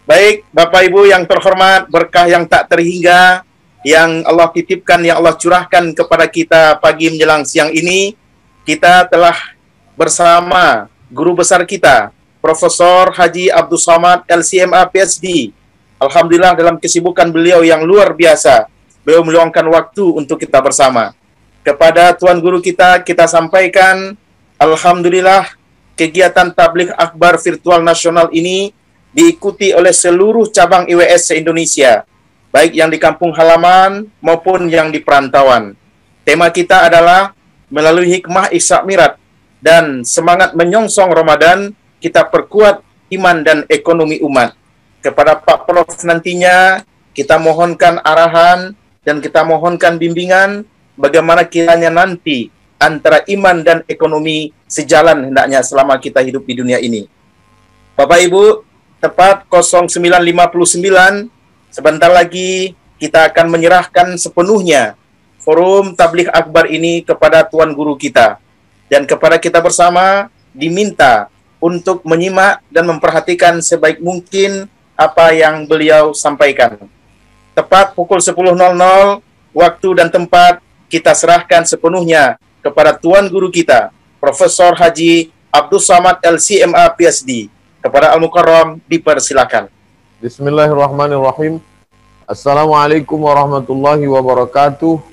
Baik, Bapak Ibu yang terhormat, berkah yang tak terhingga, yang Allah titipkan, yang Allah curahkan kepada kita pagi menjelang siang ini, kita telah bersama guru besar kita, Profesor Haji Abdul Somad LCMA PhD. Alhamdulillah dalam kesibukan beliau yang luar biasa, beliau meluangkan waktu untuk kita bersama. Kepada Tuan Guru kita sampaikan, Alhamdulillah kegiatan Tabligh Akbar Virtual Nasional ini diikuti oleh seluruh cabang IWS se-Indonesia, baik yang di kampung halaman maupun yang di perantauan. Tema kita adalah melalui hikmah Isra Mi'raj dan semangat menyongsong Ramadan, kita perkuat iman dan ekonomi umat. Kepada Pak Prof nantinya, kita mohonkan arahan dan kita mohonkan bimbingan bagaimana kiranya nanti antara iman dan ekonomi sejalan hendaknya selama kita hidup di dunia ini. Bapak Ibu, tepat 09.59, sebentar lagi kita akan menyerahkan sepenuhnya forum Tabligh Akbar ini kepada Tuan Guru kita. Dan kepada kita bersama diminta untuk menyimak dan memperhatikan sebaik mungkin apa yang beliau sampaikan. Tepat pukul 10.00, waktu dan tempat kita serahkan sepenuhnya kepada Tuan Guru kita, Profesor Haji Abdul Somad LCMA PhD. Kepada Al-Mukarram dipersilakan. Bismillahirrahmanirrahim. Assalamualaikum warahmatullahi wabarakatuh.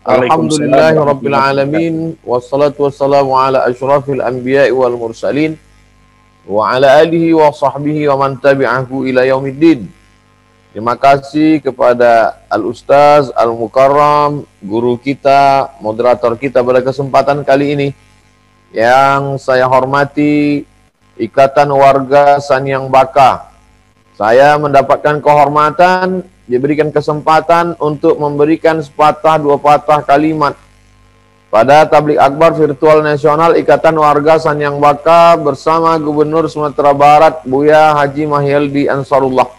Alhamdulillahirabbil alamin wassalatu wassalamu ala asyrafil anbiya'i wal mursalin wa ala alihi wa sahbihi wa man tabi'ahu ila yaumiddin. Terima kasih kepada Al-Ustaz Al-Mukarram, guru kita, moderator kita pada kesempatan kali ini. Yang saya hormati Ikatan Warga Sanyang Baka. Saya mendapatkan kehormatan, diberikan kesempatan untuk memberikan sepatah dua patah kalimat pada Tabligh Akbar Virtual Nasional Ikatan Warga Sanyang Baka bersama Gubernur Sumatera Barat Buya Haji Mahyeldi Ansarullah.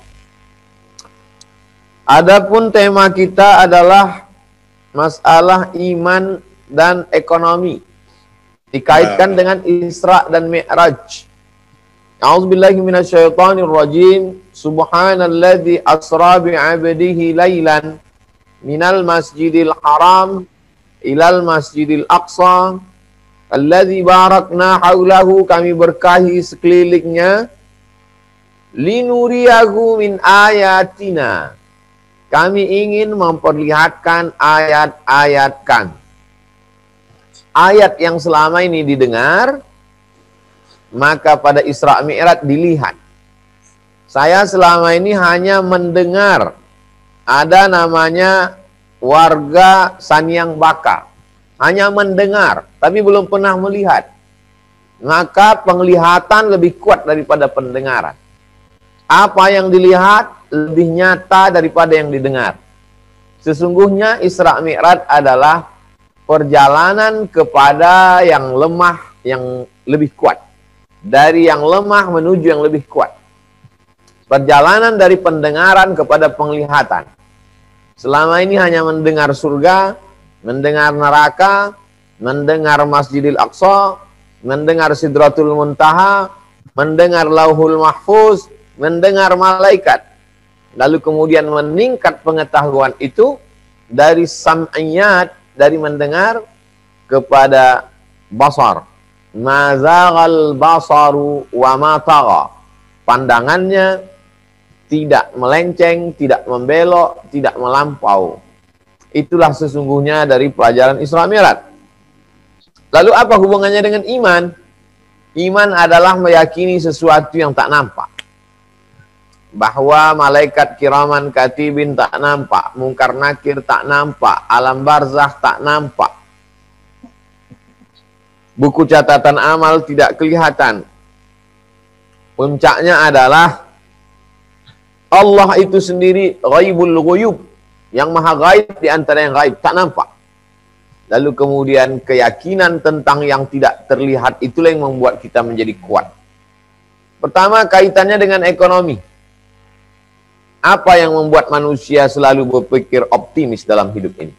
Adapun tema kita adalah masalah iman dan ekonomi dikaitkan dengan Isra dan Mi'raj. A'udzubillahi minasyaitonirrajim. Subhanalladzi asra bi'abdihi lailan minal masjidil haram ilal masjidil aqsa alladzi barakna haulahu, kami berkahi sekelilingnya, linuriyahu min ayatina, kami ingin memperlihatkan ayat-ayat kami. Ayat yang selama ini didengar, maka pada Isra Mi'raj dilihat. Saya selama ini hanya mendengar ada namanya warga Sanyang Baka. Hanya mendengar, tapi belum pernah melihat. Maka penglihatan lebih kuat daripada pendengaran. Apa yang dilihat lebih nyata daripada yang didengar. Sesungguhnya Isra Mi'raj adalah perjalanan kepada yang lemah yang lebih kuat. Dari yang lemah menuju yang lebih kuat. Perjalanan dari pendengaran kepada penglihatan. Selama ini hanya mendengar surga, mendengar neraka, mendengar Masjidil Aqsa, mendengar Sidratul Muntaha, mendengar Lauhul Mahfuz, mendengar malaikat. Lalu kemudian meningkat pengetahuan itu dari sam'iyat, dari mendengar kepada basar. Mazaghal basaru wa ma tagha. Pandangannya tidak melenceng, tidak membelok, tidak melampau. Itulah sesungguhnya dari pelajaran Isra Mi'raj. Lalu apa hubungannya dengan iman? Iman adalah meyakini sesuatu yang tak nampak. Bahwa malaikat kiraman katibin tak nampak, mungkar nakir tak nampak, alam barzakh tak nampak. Buku catatan amal tidak kelihatan. Puncaknya adalah Allah itu sendiri ghaibul ghuyub, yang maha gaib di antara yang gaib, tak nampak. Lalu kemudian keyakinan tentang yang tidak terlihat itulah yang membuat kita menjadi kuat. Pertama, kaitannya dengan ekonomi. Apa yang membuat manusia selalu berpikir optimis dalam hidup ini?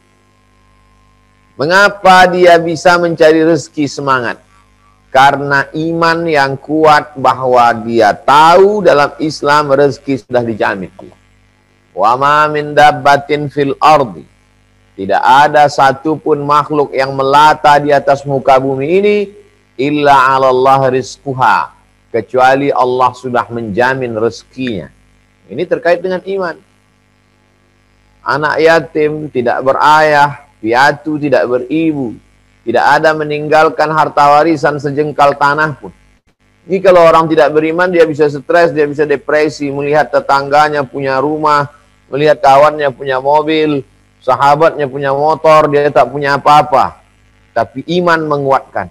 Mengapa dia bisa mencari rezeki semangat? Karena iman yang kuat bahwa dia tahu dalam Islam rezeki sudah dijamin Allah. Wa ma min dabbatin fil ardi. Tidak ada satupun makhluk yang melata di atas muka bumi ini illa 'ala Allah rizquha, kecuali Allah sudah menjamin rezekinya. Ini terkait dengan iman. Anak yatim tidak berayah, piatu tidak beribu, tidak ada meninggalkan harta warisan sejengkal tanah pun. Ini kalau orang tidak beriman, dia bisa stres, dia bisa depresi, melihat tetangganya punya rumah, melihat kawannya punya mobil, sahabatnya punya motor, dia tak punya apa-apa. Tapi iman menguatkan.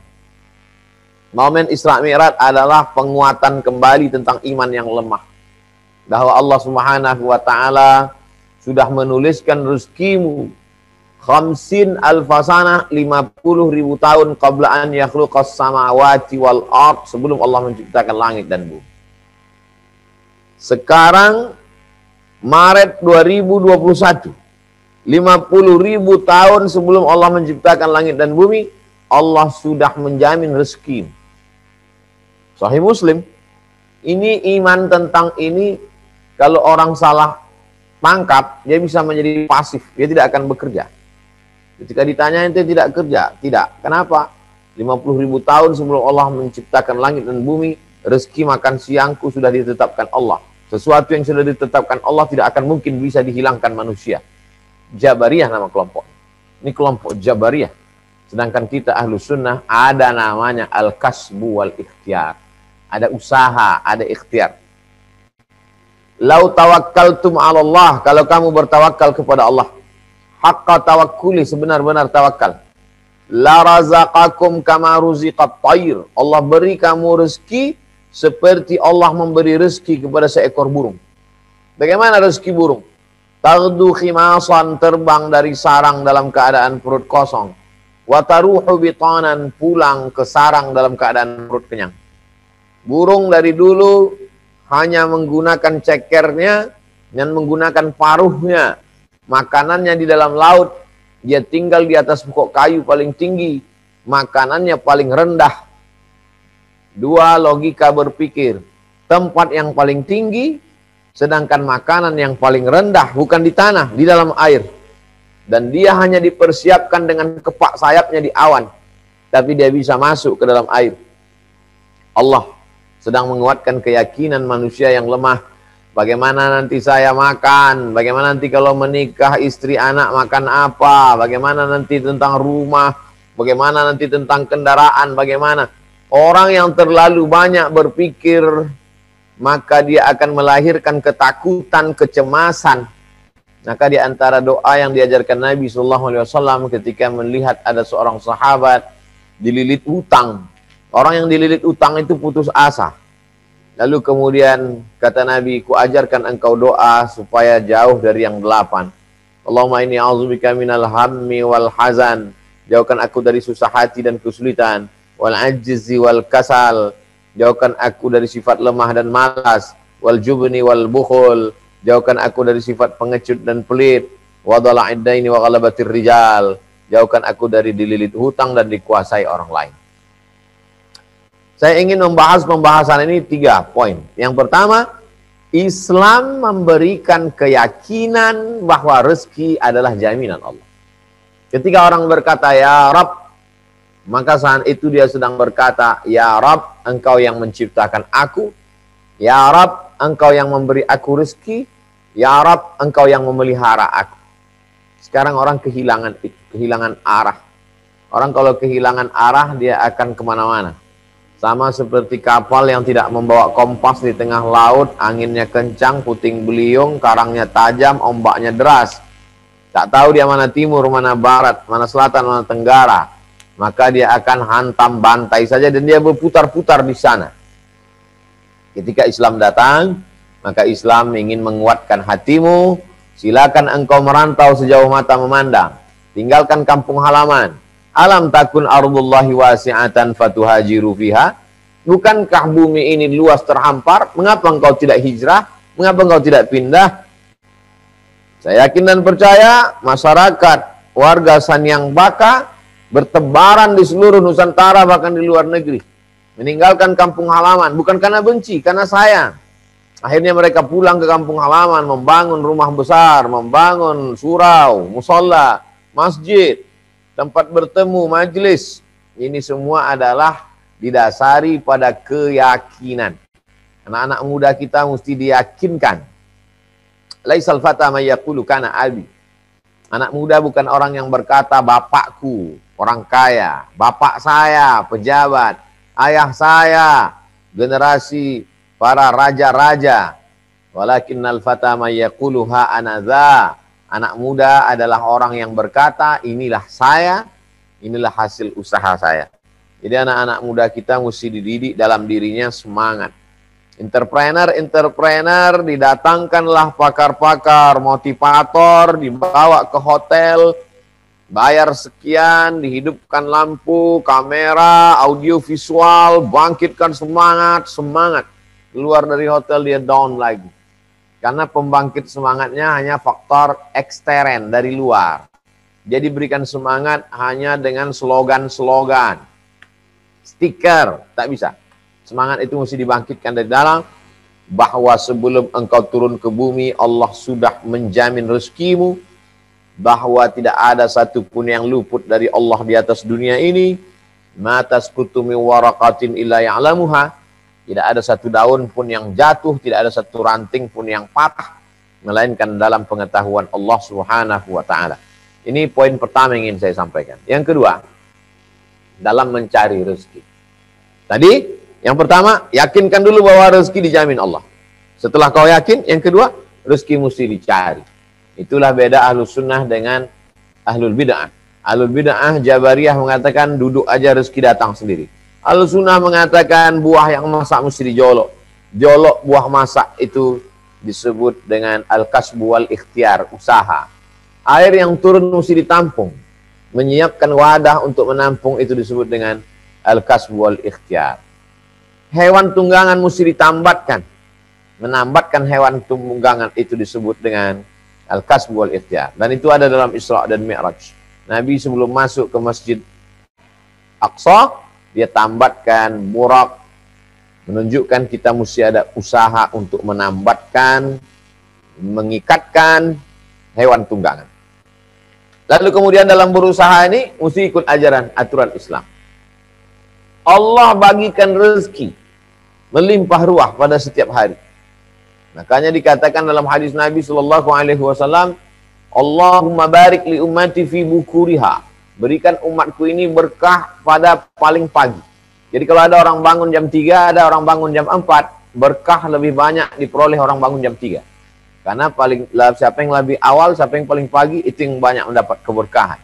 Momen Isra Mi'raj adalah penguatan kembali tentang iman yang lemah. Bahwa Allah Subhanahu wa Ta'ala sudah menuliskan rezekimu 50 alfasana, 50.000 tahun qabla an yakhluqas samawati wal ard, sebelum Allah menciptakan langit dan bumi. Sekarang Maret 2021, 50.000 tahun sebelum Allah menciptakan langit dan bumi, Allah sudah menjamin rezeki. Sahih Muslim. Ini iman tentang ini, kalau orang salah tangkap, dia bisa menjadi pasif, dia tidak akan bekerja. Ketika ditanya itu tidak kerja, tidak. Kenapa? 50.000 tahun sebelum Allah menciptakan langit dan bumi, rezeki makan siangku sudah ditetapkan Allah. Sesuatu yang sudah ditetapkan Allah tidak akan mungkin bisa dihilangkan manusia. Jabariyah nama kelompok. Ini kelompok Jabariyah. Sedangkan kita Ahlus Sunnah ada namanya al-kasbu wal ikhtiar. Ada usaha, ada ikhtiar. Lau tawakkaltum 'ala Allah, kalau kamu bertawakal kepada Allah, haqqa tawakkuli, sebenar-benar tawakal, la razaqakum kama ruziqat tayr, Allah beri kamu rezeki seperti Allah memberi rezeki kepada seekor burung. Bagaimana rezeki burung? Taghdu khimasan, terbang dari sarang dalam keadaan perut kosong. Wa taruhu bitanan, pulang ke sarang dalam keadaan perut kenyang. Burung dari dulu hanya menggunakan cekernya dan menggunakan paruhnya. Makanannya di dalam laut, dia tinggal di atas pokok kayu paling tinggi, makanannya paling rendah. Dua logika berpikir, tempat yang paling tinggi, sedangkan makanan yang paling rendah bukan di tanah, di dalam air. Dan dia hanya dipersiapkan dengan kepak sayapnya di awan, tapi dia bisa masuk ke dalam air. Allah sedang menguatkan keyakinan manusia yang lemah. Bagaimana nanti saya makan, bagaimana nanti kalau menikah istri anak makan apa, bagaimana nanti tentang rumah, bagaimana nanti tentang kendaraan, bagaimana. Orang yang terlalu banyak berpikir, maka dia akan melahirkan ketakutan, kecemasan. Maka di antara doa yang diajarkan Nabi SAW ketika melihat ada seorang sahabat dililit utang. Orang yang dililit utang itu putus asa. Lalu kemudian kata Nabi, ku ajarkan engkau doa supaya jauh dari yang 8. Allahumma inni a'udzubika minal hammi wal hazan. Jauhkan aku dari susah hati dan kesulitan. Wal ajzi wal kasal. Jauhkan aku dari sifat lemah dan malas. Wal jubni wal bukhul. Jauhkan aku dari sifat pengecut dan pelit. Wa dhala'id daini wa ghalabatir rijal. Jauhkan aku dari dililit hutang dan dikuasai orang lain. Saya ingin membahas pembahasan ini 3 poin. Yang pertama, Islam memberikan keyakinan bahwa rezeki adalah jaminan Allah. Ketika orang berkata, Ya Rabb, maka saat itu dia sedang berkata, Ya Rabb, engkau yang menciptakan aku. Ya Rabb, engkau yang memberi aku rezeki. Ya Rabb, engkau yang memelihara aku. Sekarang orang kehilangan itu, kehilangan arah. Orang kalau kehilangan arah, dia akan kemana-mana. Sama seperti kapal yang tidak membawa kompas di tengah laut, anginnya kencang, puting beliung, karangnya tajam, ombaknya deras. Tak tahu dia mana timur, mana barat, mana selatan, mana tenggara. Maka dia akan hantam bantai saja dan dia berputar-putar di sana. Ketika Islam datang, maka Islam ingin menguatkan hatimu. Silakan engkau merantau sejauh mata memandang. Tinggalkan kampung halaman. Alam takun ardullahi wasi'atan fatuhajiru fiha. Bukankah bumi ini luas terhampar? Mengapa engkau tidak hijrah? Mengapa engkau tidak pindah? Saya yakin dan percaya masyarakat warga Sanyang Baka bertebaran di seluruh Nusantara bahkan di luar negeri. meninggalkan kampung halaman, bukan karena benci, karena sayang. Akhirnya mereka pulang ke kampung halaman, membangun rumah besar, membangun surau, musola, masjid, tempat bertemu, majelis. Ini semua adalah didasari pada keyakinan. Anak-anak muda kita mesti diyakinkan. Laisal fata may yaqulu kana abi. Anak muda bukan orang yang berkata bapakku, orang kaya, bapak saya, pejabat, ayah saya, generasi para raja-raja. Walakinnal fata may yaqulu ha anadza. Anak muda adalah orang yang berkata, inilah saya, inilah hasil usaha saya. Jadi anak-anak muda kita mesti dididik dalam dirinya semangat. Entrepreneur didatangkanlah pakar-pakar, motivator, dibawa ke hotel, bayar sekian, dihidupkan lampu, kamera, audio visual, bangkitkan semangat. Keluar dari hotel dia down lagi. Karena pembangkit semangatnya hanya faktor ekstern dari luar. Jadi berikan semangat hanya dengan slogan-slogan. Stiker, tak bisa. Semangat itu mesti dibangkitkan dari dalam, bahwa sebelum engkau turun ke bumi, Allah sudah menjamin rezekimu, bahwa tidak ada satupun yang luput dari Allah di atas dunia ini. Ma tasqutu min waraqatin illa ya'lamuha. Tidak ada satu daun pun yang jatuh, tidak ada satu ranting pun yang patah, melainkan dalam pengetahuan Allah Subhanahu wa ta'ala. Ini poin pertama yang ingin saya sampaikan. Yang kedua, dalam mencari rezeki. Tadi, yang pertama, yakinkan dulu bahwa rezeki dijamin Allah. Setelah kau yakin, yang kedua, rezeki mesti dicari. Itulah beda ahlus sunnah dengan ahlul bid'ah. Ahlul bid'ah Jabariyah mengatakan duduk aja rezeki datang sendiri. Ahlus sunnah mengatakan buah yang masak mesti dijolok. Jolok buah masak itu disebut dengan al-kasbu wal ikhtiar, usaha. Air yang turun mesti ditampung. Menyiapkan wadah untuk menampung itu disebut dengan al-kasbu wal ikhtiar. Hewan tunggangan mesti ditambatkan. Menambatkan hewan tunggangan itu disebut dengan al-kasbu wal ikhtiar. Dan itu ada dalam Isra dan Mi'raj. Nabi sebelum masuk ke Masjid Aqsa, dia tambatkan burak. Menunjukkan kita mesti ada usaha untuk menambatkan, mengikatkan hewan tunggangan. Lalu kemudian dalam berusaha ini, mesti ikut ajaran, aturan Islam. Allah bagikan rezeki melimpah ruah pada setiap hari. Makanya dikatakan dalam hadis Nabi SAW, Allahumma barik li ummati fi bukuriha. Berikan umatku ini berkah pada paling pagi. Jadi kalau ada orang bangun jam 3, ada orang bangun jam 4, berkah lebih banyak diperoleh orang bangun jam 3. Karena siapa yang lebih awal, siapa yang paling pagi, itu yang banyak mendapat keberkahan.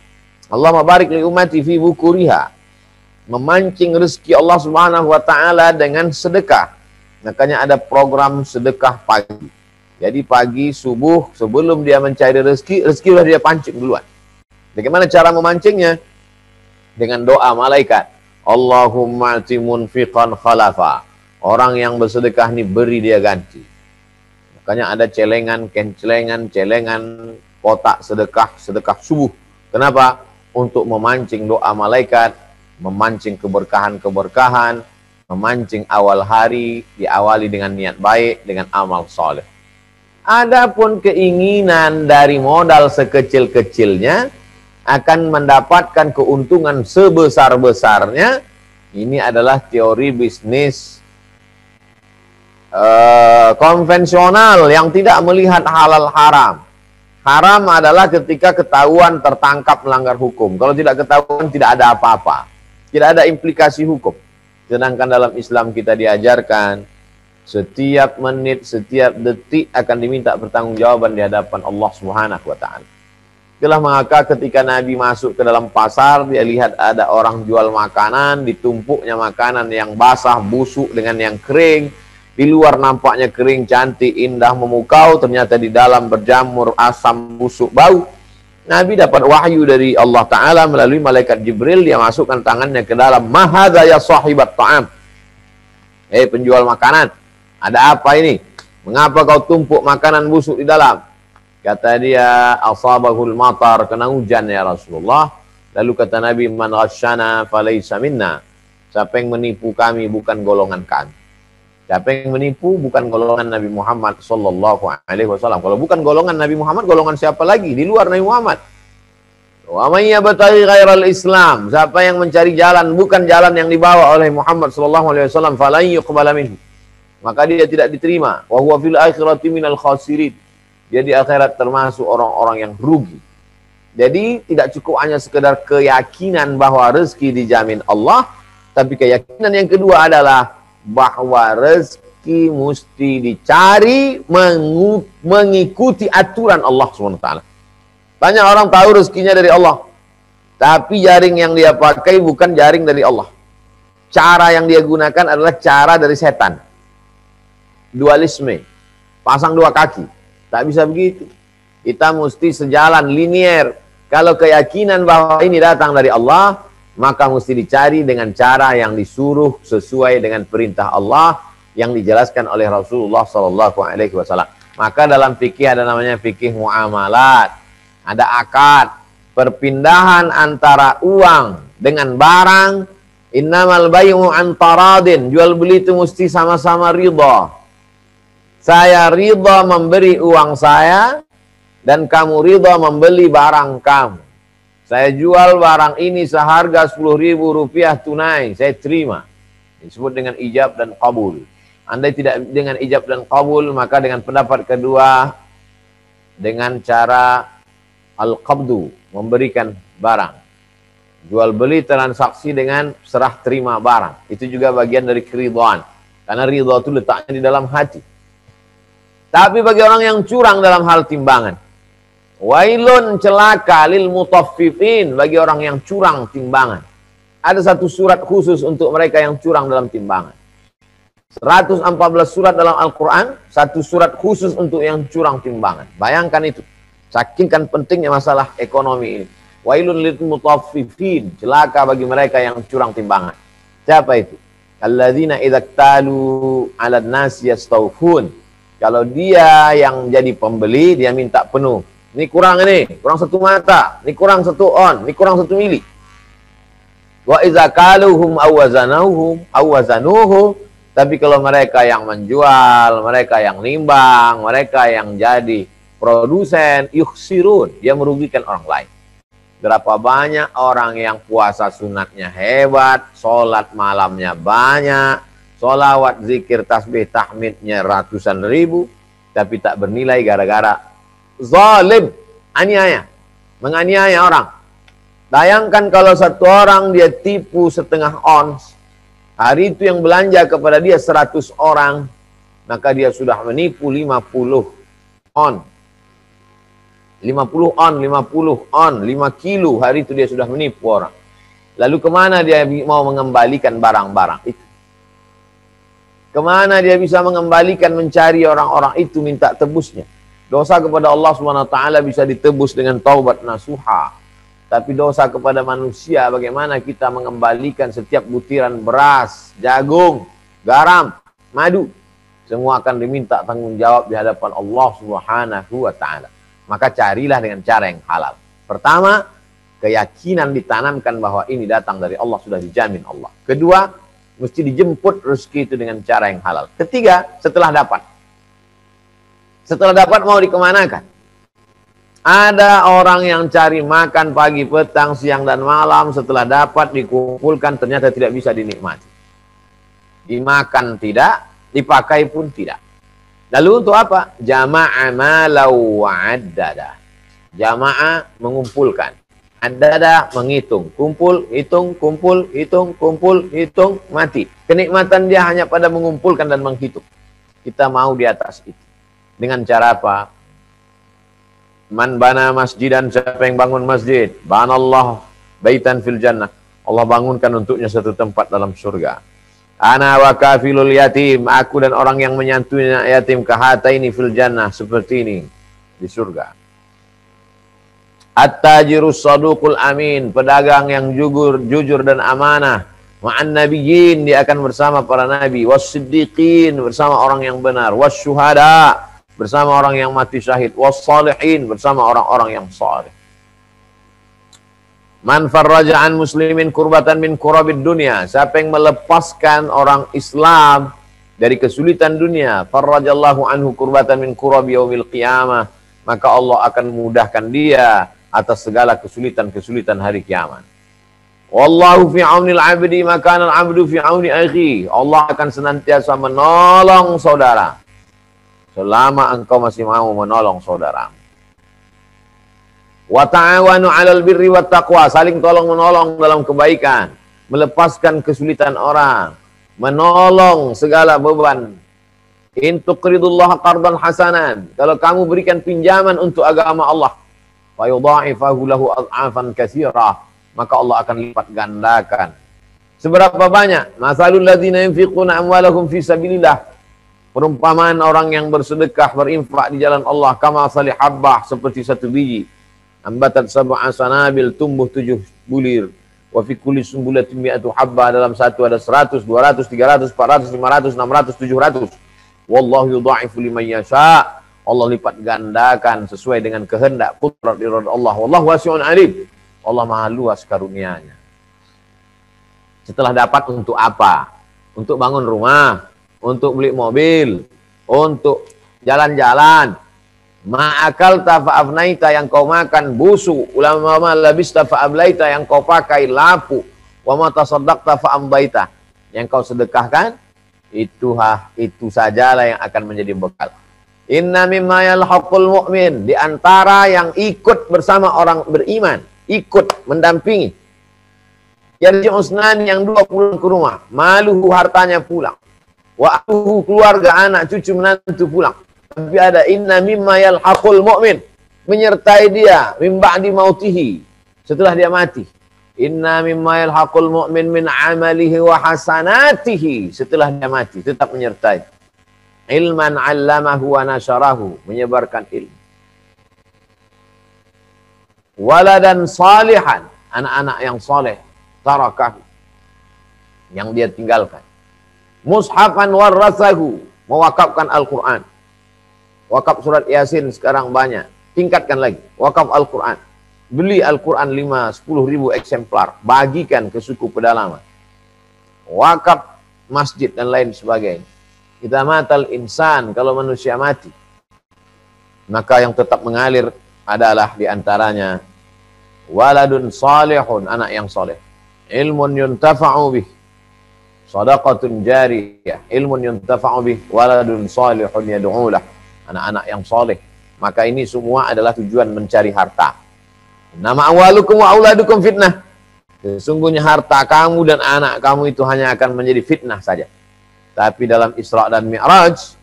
Allahumma barik li ummati fi bukuriha. Memancing rezeki Allah Subhanahu wa ta'ala dengan sedekah. Makanya ada program sedekah pagi. Jadi pagi, subuh, sebelum dia mencari rezeki, rezeki sudah dia pancing duluan. Bagaimana cara memancingnya? Dengan doa malaikat. Allahumma ati munfiqan khalafa. Orang yang bersedekah ini beri dia ganti. Makanya ada celengan kotak sedekah subuh. Kenapa? Untuk memancing doa malaikat, memancing keberkahan-keberkahan, memancing awal hari, diawali dengan niat baik, dengan amal soleh. Adapun keinginan dari modal sekecil-kecilnya akan mendapatkan keuntungan sebesar-besarnya, ini adalah teori bisnis konvensional yang tidak melihat halal haram. Haram adalah ketika ketahuan tertangkap melanggar hukum. Kalau tidak ketahuan tidak ada apa-apa. Tidak ada implikasi hukum. Sedangkan dalam Islam kita diajarkan setiap menit, setiap detik akan diminta pertanggungjawaban di hadapan Allah Subhanahu wa ta'ala. Itulah maka ketika Nabi masuk ke dalam pasar, dia lihat ada orang jual makanan, ditumpuknya makanan yang basah, busuk dengan yang kering. Di luar nampaknya kering, cantik, indah, memukau, ternyata di dalam berjamur asam, busuk, bau. Nabi dapat wahyu dari Allah Ta'ala melalui malaikat Jibril, dia masukkan tangannya ke dalam. Mahadha ya sahibat ta'am. Penjual makanan, ada apa ini? Mengapa kau tumpuk makanan busuk di dalam? Kata dia, asabahul matar, kena hujan ya Rasulullah. Lalu kata Nabi, man ghasyana falaysa minna. Siapa yang menipu kami bukan golongan kami. Siapa yang menipu bukan golongan Nabi Muhammad sallallahu alaihi wasallam. Kalau bukan golongan Nabi Muhammad, golongan siapa lagi di luar Nabi Muhammad? Wa may yabtaghi ghairal Islam, siapa yang mencari jalan bukan jalan yang dibawa oleh Muhammad sallallahu alaihi wasallam, falan yuqbala minhu, maka dia tidak diterima. Wa huwa fil akhirati minal khasirin, dia di akhirat termasuk orang-orang yang rugi. Jadi tidak cukup hanya sekedar keyakinan bahwa rezeki dijamin Allah, tapi keyakinan yang kedua adalah bahwa rezeki mesti dicari mengikuti aturan Allah SWT. Banyak orang tahu rezekinya dari Allah, tapi jaring yang dia pakai bukan jaring dari Allah. Cara yang dia gunakan adalah cara dari setan. Dualisme, pasang dua kaki. Tak bisa begitu. Kita mesti sejalan, linier. Kalau keyakinan bahwa ini datang dari Allah, maka mesti dicari dengan cara yang disuruh sesuai dengan perintah Allah yang dijelaskan oleh Rasulullah SAW. Maka dalam fikih ada namanya fikih muamalat. Ada akad, perpindahan antara uang dengan barang. Innamal bay'u an taradin. Jual beli itu mesti sama-sama ridha. Saya ridha memberi uang saya, dan kamu ridha membeli barang kamu. Saya jual barang ini seharga Rp10.000 tunai, saya terima. Disebut dengan ijab dan qabul. Andai tidak dengan ijab dan qabul, maka dengan pendapat kedua, dengan cara al-qabdu, memberikan barang. Jual beli transaksi dengan serah terima barang. Itu juga bagian dari keridhaan. Karena ridha itu letaknya di dalam hati. Tapi bagi orang yang curang dalam hal timbangan, wailun, celaka lil mutaffifin, bagi orang yang curang timbangan. Ada satu surat khusus untuk mereka yang curang dalam timbangan. 114 surat dalam Al-Quran, satu surat khusus untuk yang curang timbangan. Bayangkan itu. Saking kan pentingnya masalah ekonomi ini. Wailun lil mutaffifin, celaka bagi mereka yang curang timbangan. Siapa itu? Alladzina idza talu 'alan nasi yastawfun. Kalau dia yang jadi pembeli, dia minta penuh. Ini kurang, kurang 1 mata, ini kurang 1 on, ini kurang 1 mili. Wa iza kaluhum awazanuhum, tapi kalau mereka yang menjual, mereka yang nimbang, mereka yang jadi produsen, yukhsirun, dia merugikan orang lain. Berapa banyak orang yang puasa sunatnya hebat, sholat malamnya banyak, sholawat, zikir, tasbih, tahmidnya ratusan ribu, tapi tak bernilai gara-gara zalim, aniaya, menganiaya orang. Bayangkan kalau satu orang dia tipu 1/2 ons, hari itu yang belanja kepada dia 100 orang, maka dia sudah menipu 50 on. 50 on, 50 on, 5 kilo, hari itu dia sudah menipu orang. Lalu kemana dia mau mengembalikan barang-barang itu? Kemana dia bisa mengembalikan, mencari orang-orang itu, minta tebusnya? Dosa kepada Allah SWT bisa ditebus dengan taubat nasuha. Tapi dosa kepada manusia, bagaimana kita mengembalikan setiap butiran beras, jagung, garam, madu. Semua akan diminta tanggung jawab di hadapan Allah SWT. Maka carilah dengan cara yang halal. Pertama, keyakinan ditanamkan bahwa ini datang dari Allah, sudah dijamin Allah. Kedua, mesti dijemput rezeki itu dengan cara yang halal. Ketiga, setelah dapat. Setelah dapat mau dikemanakan? Ada orang yang cari makan pagi, petang, siang, dan malam. Setelah dapat dikumpulkan, ternyata tidak bisa dinikmati. Dimakan tidak, dipakai pun tidak. Lalu untuk apa? Jama'a malau wa'addada. Jama'a mengumpulkan. Addada menghitung. Kumpul, hitung, kumpul, hitung, kumpul, hitung, mati. Kenikmatan dia hanya pada mengumpulkan dan menghitung. Kita mau di atas itu. Dengan cara apa? Man bana masjidan, siapa yang bangun masjid, banallah baitan fil jannah, Allah bangunkan untuknya satu tempat dalam surga. Ana wa kafilul yatim, aku dan orang yang menyantuni yatim, kahataini fil jannah, seperti ini di surga. At-tajirus saduqul amin, pedagang yang jujur dan amanah. Ma'an nabiyyin, dia akan bersama para nabi, was-siddiqin, bersama orang yang benar, was-syuhada, bersama orang yang mati syahid, was-salihin, bersama orang-orang yang saleh. Man farraja an muslimin kurbatan min kurabid dunia. Siapa yang melepaskan orang Islam dari kesulitan dunia, farrajallahu anhu kurbatan min kurabi yaumil qiyamah, maka Allah akan memudahkan dia atas segala kesulitan-kesulitan hari kiamat. Wallahu fi aunil abdi maka al abdu fi auni akhi. Allah akan senantiasa menolong saudara selama engkau masih mau menolong saudara. Wa ta'awanu 'alal birri wat taqwa, saling tolong-menolong dalam kebaikan, melepaskan kesulitan orang, menolong segala beban. In tuqridullaha qardan hasanan, kalau kamu berikan pinjaman untuk agama Allah, fa yudha'ifahu lahu ad'afan katsira, maka Allah akan lipat gandakan. Seberapa banyak? Masalul ladzina yunfiquna amwalahum fi sabilillah, perumpamaan orang yang bersedekah, berinfak di jalan Allah, kama salih habbah, seperti satu biji, ambatat sab'a sanabil, tumbuh 7 bulir, wa fi kulli sumbulatin mi'atu habbah, dalam satu ada 100, 200, 300, 400, 500, 600, 700. Wallahu yudha'ifu liman yasha, Allah lipat gandakan sesuai dengan kehendak qudrat irad Allah. Wallahu wasi'un alim, Allah maha luas karunia-Nya. Setelah dapat untuk apa? Untuk bangun rumah, untuk beli mobil, untuk jalan-jalan. Ma'akal tafa'afnaita, yang kau makan busuk. Ulama labista fa'ablaita, yang kau pakai lapu. Wa ma tasaddaqta fa'ambaita, yang kau sedekahkan, itu sajalah yang akan menjadi bekal. Inna mimma yalhaqul mu'min, di antara yang ikut bersama orang beriman, ikut mendampingi. Yarji'u usnani, yang 2 pulang ke rumah, maluhu, hartanya pulang. Wa ahluhu, keluarga, anak, cucu, menantu pulang. Tapi ada inna mimma yalhaqul mu'min, menyertai dia min ba'di mautihi, setelah dia mati. Inna mimma yalhaqul mu'min min amalihi wa hasanatihi, setelah dia mati tetap menyertai. Ilman 'allamahu wa nasyarahu, menyebarkan ilmu. Waladan salihan, anak-anak yang saleh, tarakahu, yang dia tinggalkan. Mushafan warasahu, mewakafkan Al-Quran. Wakaf surat Yasin sekarang banyak, tingkatkan lagi. Wakaf Al-Quran, beli Al-Quran 5-10 ribu eksemplar, bagikan ke suku pedalaman. Wakaf masjid dan lain sebagainya. Idza matal insan, kalau manusia mati, maka yang tetap mengalir adalah diantaranya waladun salihun, anak yang soleh, ilmun yuntafa'u bih, sadaqatun jariyah, ilmun yuntafa'u bih, waladun salihun yad'ulah, anak-anak yang soleh. Maka ini semua adalah tujuan mencari harta. Nama awalukum wa auladukum fitnah, sesungguhnya harta kamu dan anak kamu itu hanya akan menjadi fitnah saja. Tapi dalam Isra dan Mi'raj,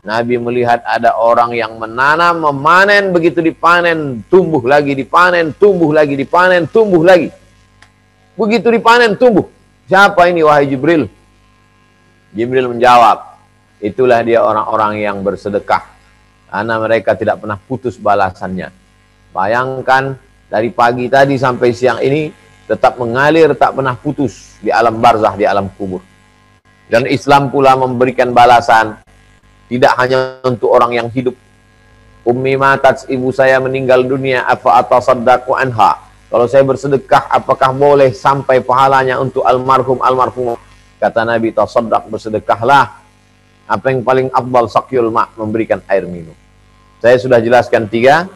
Nabi melihat ada orang yang menanam, memanen, begitu dipanen, tumbuh lagi, dipanen, tumbuh lagi, dipanen, tumbuh lagi. Begitu dipanen, tumbuh. Siapa ini, wahai Jibril? Jibril menjawab, itulah dia orang-orang yang bersedekah, karena mereka tidak pernah putus balasannya. Bayangkan, dari pagi tadi sampai siang ini, tetap mengalir, tak pernah putus di alam barzah, di alam kubur. Dan Islam pula memberikan balasan, tidak hanya untuk orang yang hidup. Ummi matat, ibu saya meninggal dunia, afa atasaddaqu anha, kalau saya bersedekah, apakah boleh sampai pahalanya untuk almarhum? Kata Nabi, tasaddaq, bersedekahlah. Apa yang paling afdal, sakyul ma', memberikan air minum. Saya sudah jelaskan 3,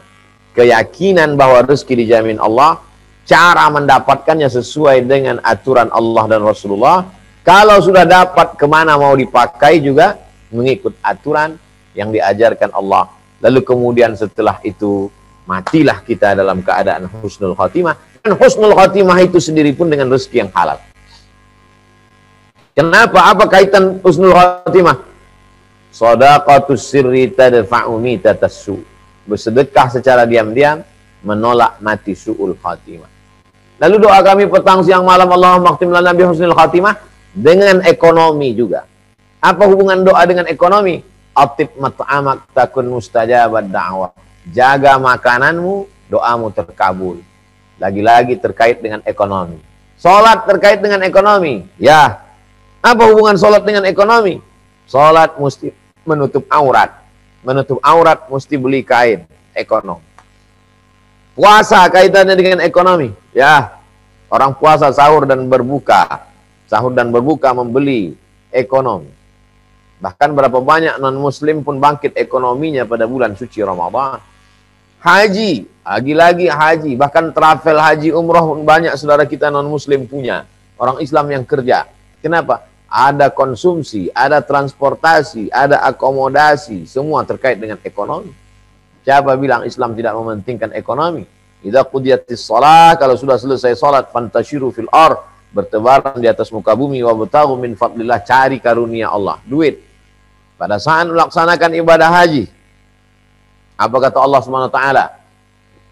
keyakinan bahwa rezeki dijamin Allah, cara mendapatkannya sesuai dengan aturan Allah dan Rasulullah. Kalau sudah dapat, kemana mau dipakai juga mengikut aturan yang diajarkan Allah. Lalu kemudian setelah itu, matilah kita dalam keadaan husnul khatimah. Dan husnul khatimah itu sendiri pun dengan rezeki yang halal. Kenapa? Apa kaitan husnul khatimah? Shadaqatus sirri tadfa'u mitatassu, bersedekah secara diam-diam menolak mati su'ul khatimah. Lalu doa kami petang siang malam, Allahumma khtim lana bi husnul khatimah, dengan ekonomi juga. Apa hubungan doa dengan ekonomi? Atib mat'amak takun mustajabad da'wah, jaga makananmu, doamu terkabul. Lagi-lagi terkait dengan ekonomi. Salat terkait dengan ekonomi. Ya, apa hubungan salat dengan ekonomi? Salat mesti menutup aurat. Menutup aurat mesti beli kain, ekonomi. Puasa kaitannya dengan ekonomi. Ya, Orang puasa sahur dan berbuka. Sahur dan berbuka membeli ekonomi. Bahkan berapa banyak non-muslim pun bangkit ekonominya pada bulan suci Ramadan. Haji, lagi-lagi haji. Bahkan travel haji umroh pun banyak saudara kita non-muslim punya. Orang Islam yang kerja. Kenapa? Ada konsumsi, ada transportasi, ada akomodasi. Semua terkait dengan ekonomi. Siapa bilang Islam tidak mementingkan ekonomi? Idza qudiyatis shalah, kalau sudah selesai salat, fantashiru fil ard, bertebaran di atas muka bumi, wabtaghu min fadlillah, cari karunia Allah, duit. Pada saat melaksanakan ibadah haji, apa kata Allah Subhanahu wa taala?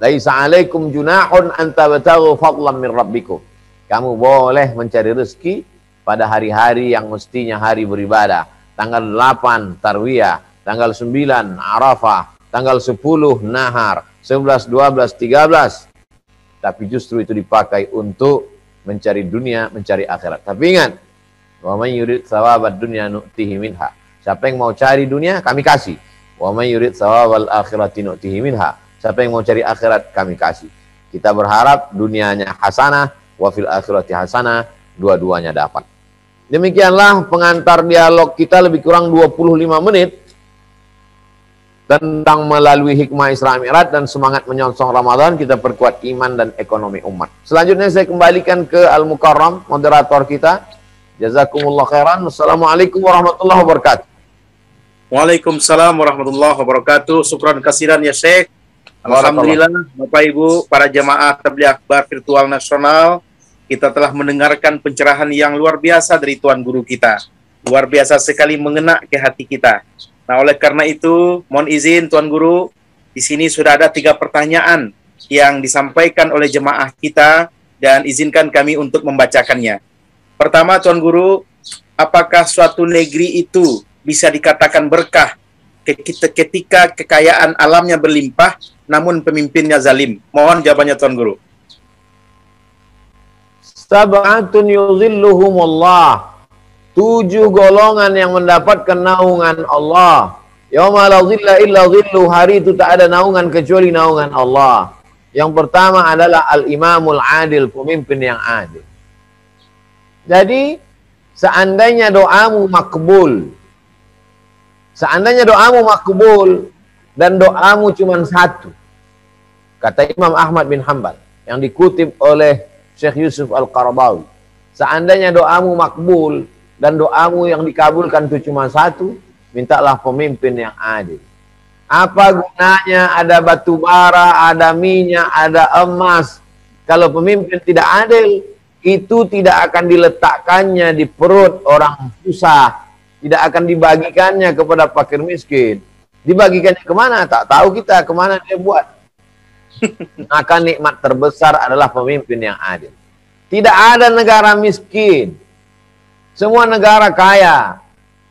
Laisa 'alaikum junahun an tabtaghu fadlan min rabbikum. Kamu boleh mencari rezeki pada hari-hari yang mestinya hari beribadah. Tanggal 8 Tarwiyah, tanggal 9 Arafah, tanggal 10 Nahar, 11, 12, 13. Tapi justru itu dipakai untuk mencari dunia, mencari akhirat. Tapi ingat, wa man yurid thawabad dunya nu'tihi minha. Siapa yang mau cari dunia, kami kasih. Wa may yurid thawabal akhirati nu'tihi minha. Siapa yang mau cari akhirat, kami kasih. Kita berharap dunianya hasanah, wa fil akhirati hasanah, dua-duanya dapat. Demikianlah pengantar dialog kita lebih kurang 25 menit tentang melalui hikmah Isra Mi'raj dan semangat menyongsong Ramadan kita perkuat iman dan ekonomi umat. Selanjutnya saya kembalikan ke Al-Mukarram, moderator kita. Jazakumullah khairan. Wassalamualaikum warahmatullahi wabarakatuh. Waalaikumsalam warahmatullahi wabarakatuh. Syukran kasiran ya Syekh. Alhamdulillah Bapak Ibu para jamaah Tabligh Akbar virtual nasional, kita telah mendengarkan pencerahan yang luar biasa dari Tuan Guru kita. Luar biasa sekali mengena ke hati kita. Nah, oleh karena itu, mohon izin Tuan Guru, di sini sudah ada 3 pertanyaan yang disampaikan oleh jemaah kita dan izinkan kami untuk membacakannya. Pertama, Tuan Guru, apakah suatu negeri itu bisa dikatakan berkah ketika kekayaan alamnya berlimpah namun pemimpinnya zalim? Mohon jawabannya Tuan Guru. Sab'atun yuzilluhumullah. 7 golongan yang mendapatkan naungan Allah. Yauma la zilla illa zillu, hari itu tak ada naungan kecuali naungan Allah. Yang pertama adalah al-imamul adil, pemimpin yang adil. Jadi, seandainya doamu makbul, dan doamu cuma 1, kata Imam Ahmad bin Hanbal, yang dikutip oleh Syekh Yusuf Al-Qaradawi, seandainya doamu makbul, dan doamu yang dikabulkan itu cuma 1, mintalah pemimpin yang adil. Apa gunanya ada batu bara, ada minyak, ada emas, kalau pemimpin tidak adil, itu tidak akan diletakkannya di perut orang susah, tidak akan dibagikannya kepada fakir miskin. Dibagikannya kemana? Tak tahu kita kemana dia buat. Maka nikmat terbesar adalah pemimpin yang adil. Tidak ada negara miskin. Semua negara kaya.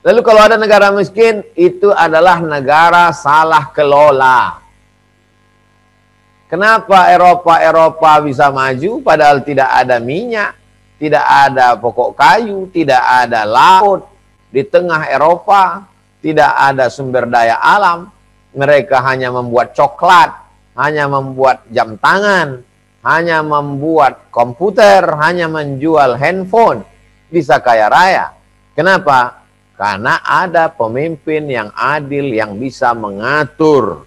Lalu kalau ada negara miskin, itu adalah negara salah kelola. Kenapa Eropa bisa maju padahal tidak ada minyak, tidak ada pokok kayu, tidak ada laut di tengah Eropa, tidak ada sumber daya alam. Mereka hanya membuat coklat, hanya membuat jam tangan, hanya membuat komputer, hanya menjual handphone. Bisa kaya raya. Kenapa? Karena ada pemimpin yang adil yang bisa mengatur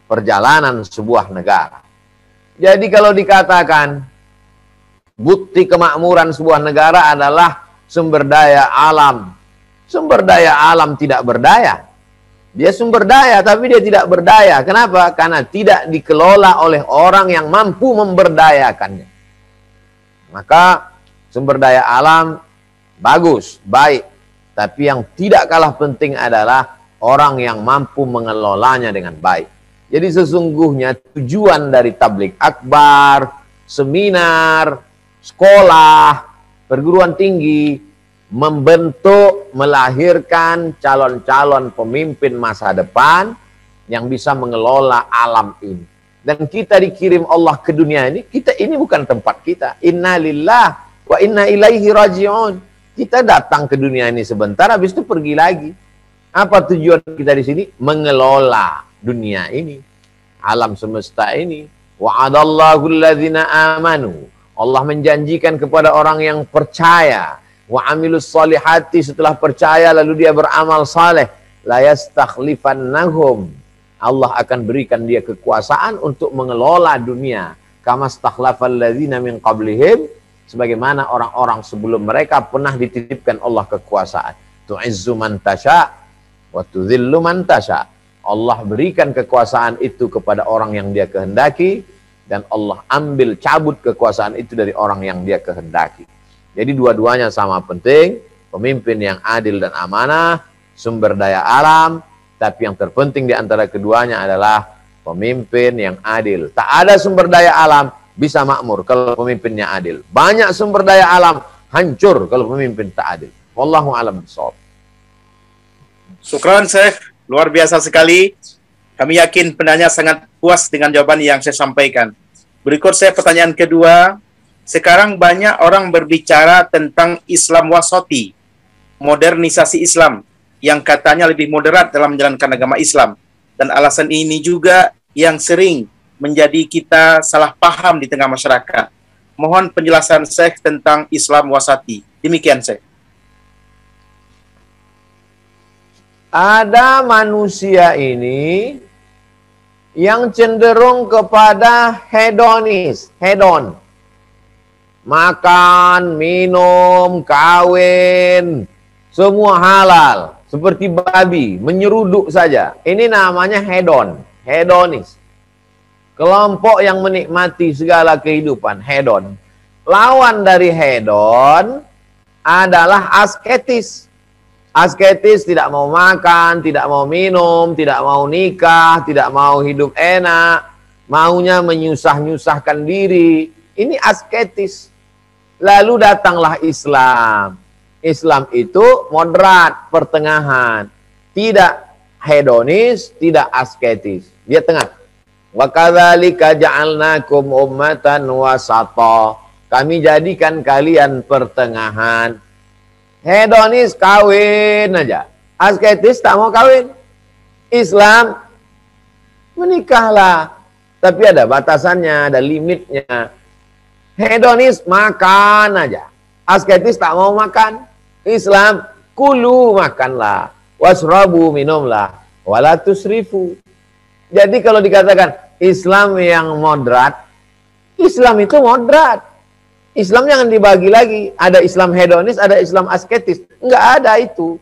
perjalanan sebuah negara. Jadi kalau dikatakan bukti kemakmuran sebuah negara adalah sumber daya alam. Sumber daya alam tidak berdaya. Dia sumber daya tapi dia tidak berdaya. Kenapa? Karena tidak dikelola oleh orang yang mampu memberdayakannya. Maka sumber daya alam bagus, baik. Tapi yang tidak kalah penting adalah orang yang mampu mengelolanya dengan baik. Jadi sesungguhnya tujuan dari tabligh akbar, seminar, sekolah, perguruan tinggi, membentuk, melahirkan calon-calon pemimpin masa depan yang bisa mengelola alam ini. Dan kita dikirim Allah ke dunia ini, ini bukan tempat kita. Inna lillah wa inna ilaihi raji'un. Kita datang ke dunia ini sebentar, habis itu pergi lagi. Apa tujuan kita di sini? Mengelola dunia ini, alam semesta ini. Wa'adallahu alladhina amanu Allah menjanjikan kepada orang yang percaya, wa amilus solihati, setelah percaya lalu dia beramal saleh, la yastakhlifannahum, Allah akan berikan dia kekuasaan untuk mengelola dunia, kama stakhlafal ladzina min qablihim, sebagaimana orang-orang sebelum mereka pernah dititipkan Allah kekuasaan. Tu'izzu man tasya wa tudzillu man tasya. Allah berikan kekuasaan itu kepada orang yang dia kehendaki, dan Allah ambil cabut kekuasaan itu dari orang yang dia kehendaki. Jadi dua-duanya sama penting, pemimpin yang adil dan amanah, sumber daya alam, tapi yang terpenting di antara keduanya adalah pemimpin yang adil. Tak ada sumber daya alam bisa makmur kalau pemimpinnya adil. Banyak sumber daya alam hancur kalau pemimpin tak adil. Wallahu a'lam bishawab. Syukran Syekh, luar biasa sekali. Kami yakin penanya sangat puas dengan jawaban yang saya sampaikan. Berikut saya pertanyaan kedua. Sekarang banyak orang berbicara tentang Islam wasati, modernisasi Islam, yang katanya lebih moderat dalam menjalankan agama Islam. Dan alasan ini juga yang sering menjadi kita salah paham di tengah masyarakat. Mohon penjelasan Syekh tentang Islam wasati. Demikian Syekh. Ada manusia ini yang cenderung kepada hedonis, hedon. Makan, minum, kawin, semua halal. Seperti babi, menyeruduk saja. Ini namanya hedon, hedonis. Kelompok yang menikmati segala kehidupan, hedon. Lawan dari hedon adalah asketis. Asketis tidak mau makan, tidak mau minum, tidak mau nikah, tidak mau hidup enak, maunya menyusah-nyusahkan diri. Ini asketis. Lalu datanglah Islam. Islam itu moderat, pertengahan. Tidak hedonis, tidak asketis. Dia tengah. Wa kadzalika ja'alnakum ummatan wasata. Kami jadikan kalian pertengahan. Hedonis kawin aja. Asketis tak mau kawin. Islam menikahlah. Tapi ada batasannya, ada limitnya. Hedonis makan aja. Asketis tak mau makan. Islam kulu makanlah. Wasrabu minumlah. Wala tusrifu. Jadi kalau dikatakan Islam yang moderat, Islam itu moderat. Islam jangan dibagi lagi. Ada Islam hedonis, ada Islam asketis. Enggak ada itu.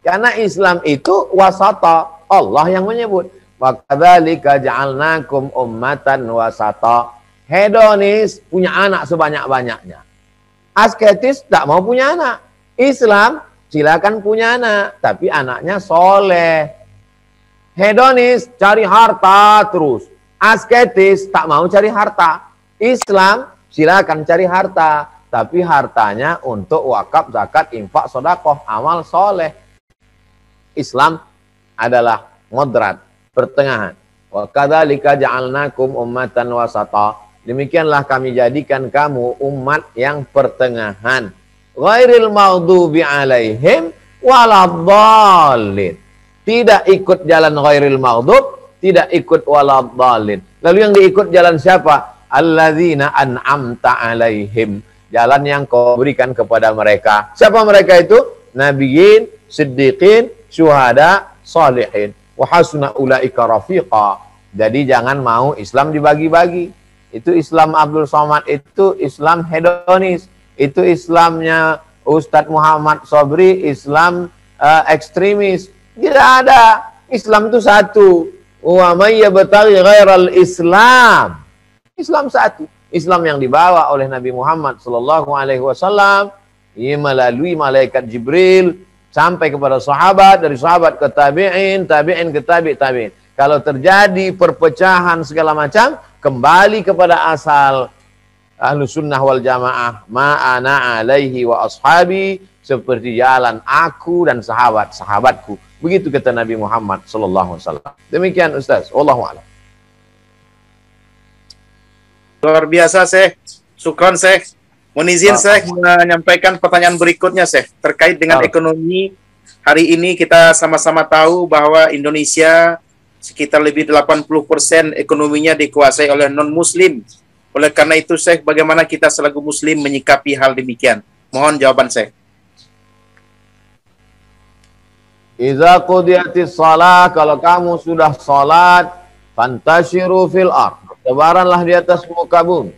Karena Islam itu wasata. Allah yang menyebut. Wa kadzalika ja'alnakum ummatan wasata. Hedonis punya anak sebanyak-banyaknya. Asketis tak mau punya anak. Islam silakan punya anak. Tapi anaknya soleh. Hedonis cari harta terus. Asketis tak mau cari harta. Islam silakan cari harta, tapi hartanya untuk wakaf, zakat, infak, sedekah, amal soleh. Islam adalah moderat, pertengahan. Wa kadzalika ja'alnakum ummatan wasata. Demikianlah kami jadikan kamu umat yang pertengahan. Ghairil maghdubi alaihim waladhdallin. Tidak ikut jalan ghairil maghdub, tidak ikut waladhdallin. Lalu yang diikut jalan siapa? Alladzina an'amta alaihim. Jalan yang kau berikan kepada mereka. Siapa mereka itu? Nabiyyin, siddiqin, syuhada, salihin. Wa hasuna ulaika rafiqa. Jadi jangan mau Islam dibagi-bagi. Itu Islam Abdul Somad, itu Islam hedonis. Itu Islamnya Ustadz Muhammad Sobri, Islam ekstremis. Tidak ada. Islam itu satu. Wa may yabtaghi ghairal Islam. Islam satu. Islam yang dibawa oleh Nabi Muhammad SAW, ia melalui malaikat Jibril sampai kepada sahabat, dari sahabat ke tabi'in, tabi'in ke tabi'in. Kalau terjadi perpecahan segala macam, kembali kepada asal. Ahlus sunnah wal jamaah, ma'ana alaihi wa ashabi, seperti jalan aku dan sahabat-sahabatku. Begitu kata Nabi Muhammad SAW. Demikian Ustaz, wallahu a'lam. Luar biasa, Syekh. Syukran, Syekh. Mohon izin, Syekh, menyampaikan pertanyaan berikutnya, Syekh. Terkait dengan ekonomi, hari ini kita sama-sama tahu bahwa Indonesia sekitar lebih 80% ekonominya dikuasai oleh non-muslim. Oleh karena itu, Syekh, bagaimana kita selaku muslim menyikapi hal demikian? Mohon jawaban, Syekh. Iza qudiyatis shalah, kalau kamu sudah salat, fantashiru fil ard, tebaranlah di atas muka bumi.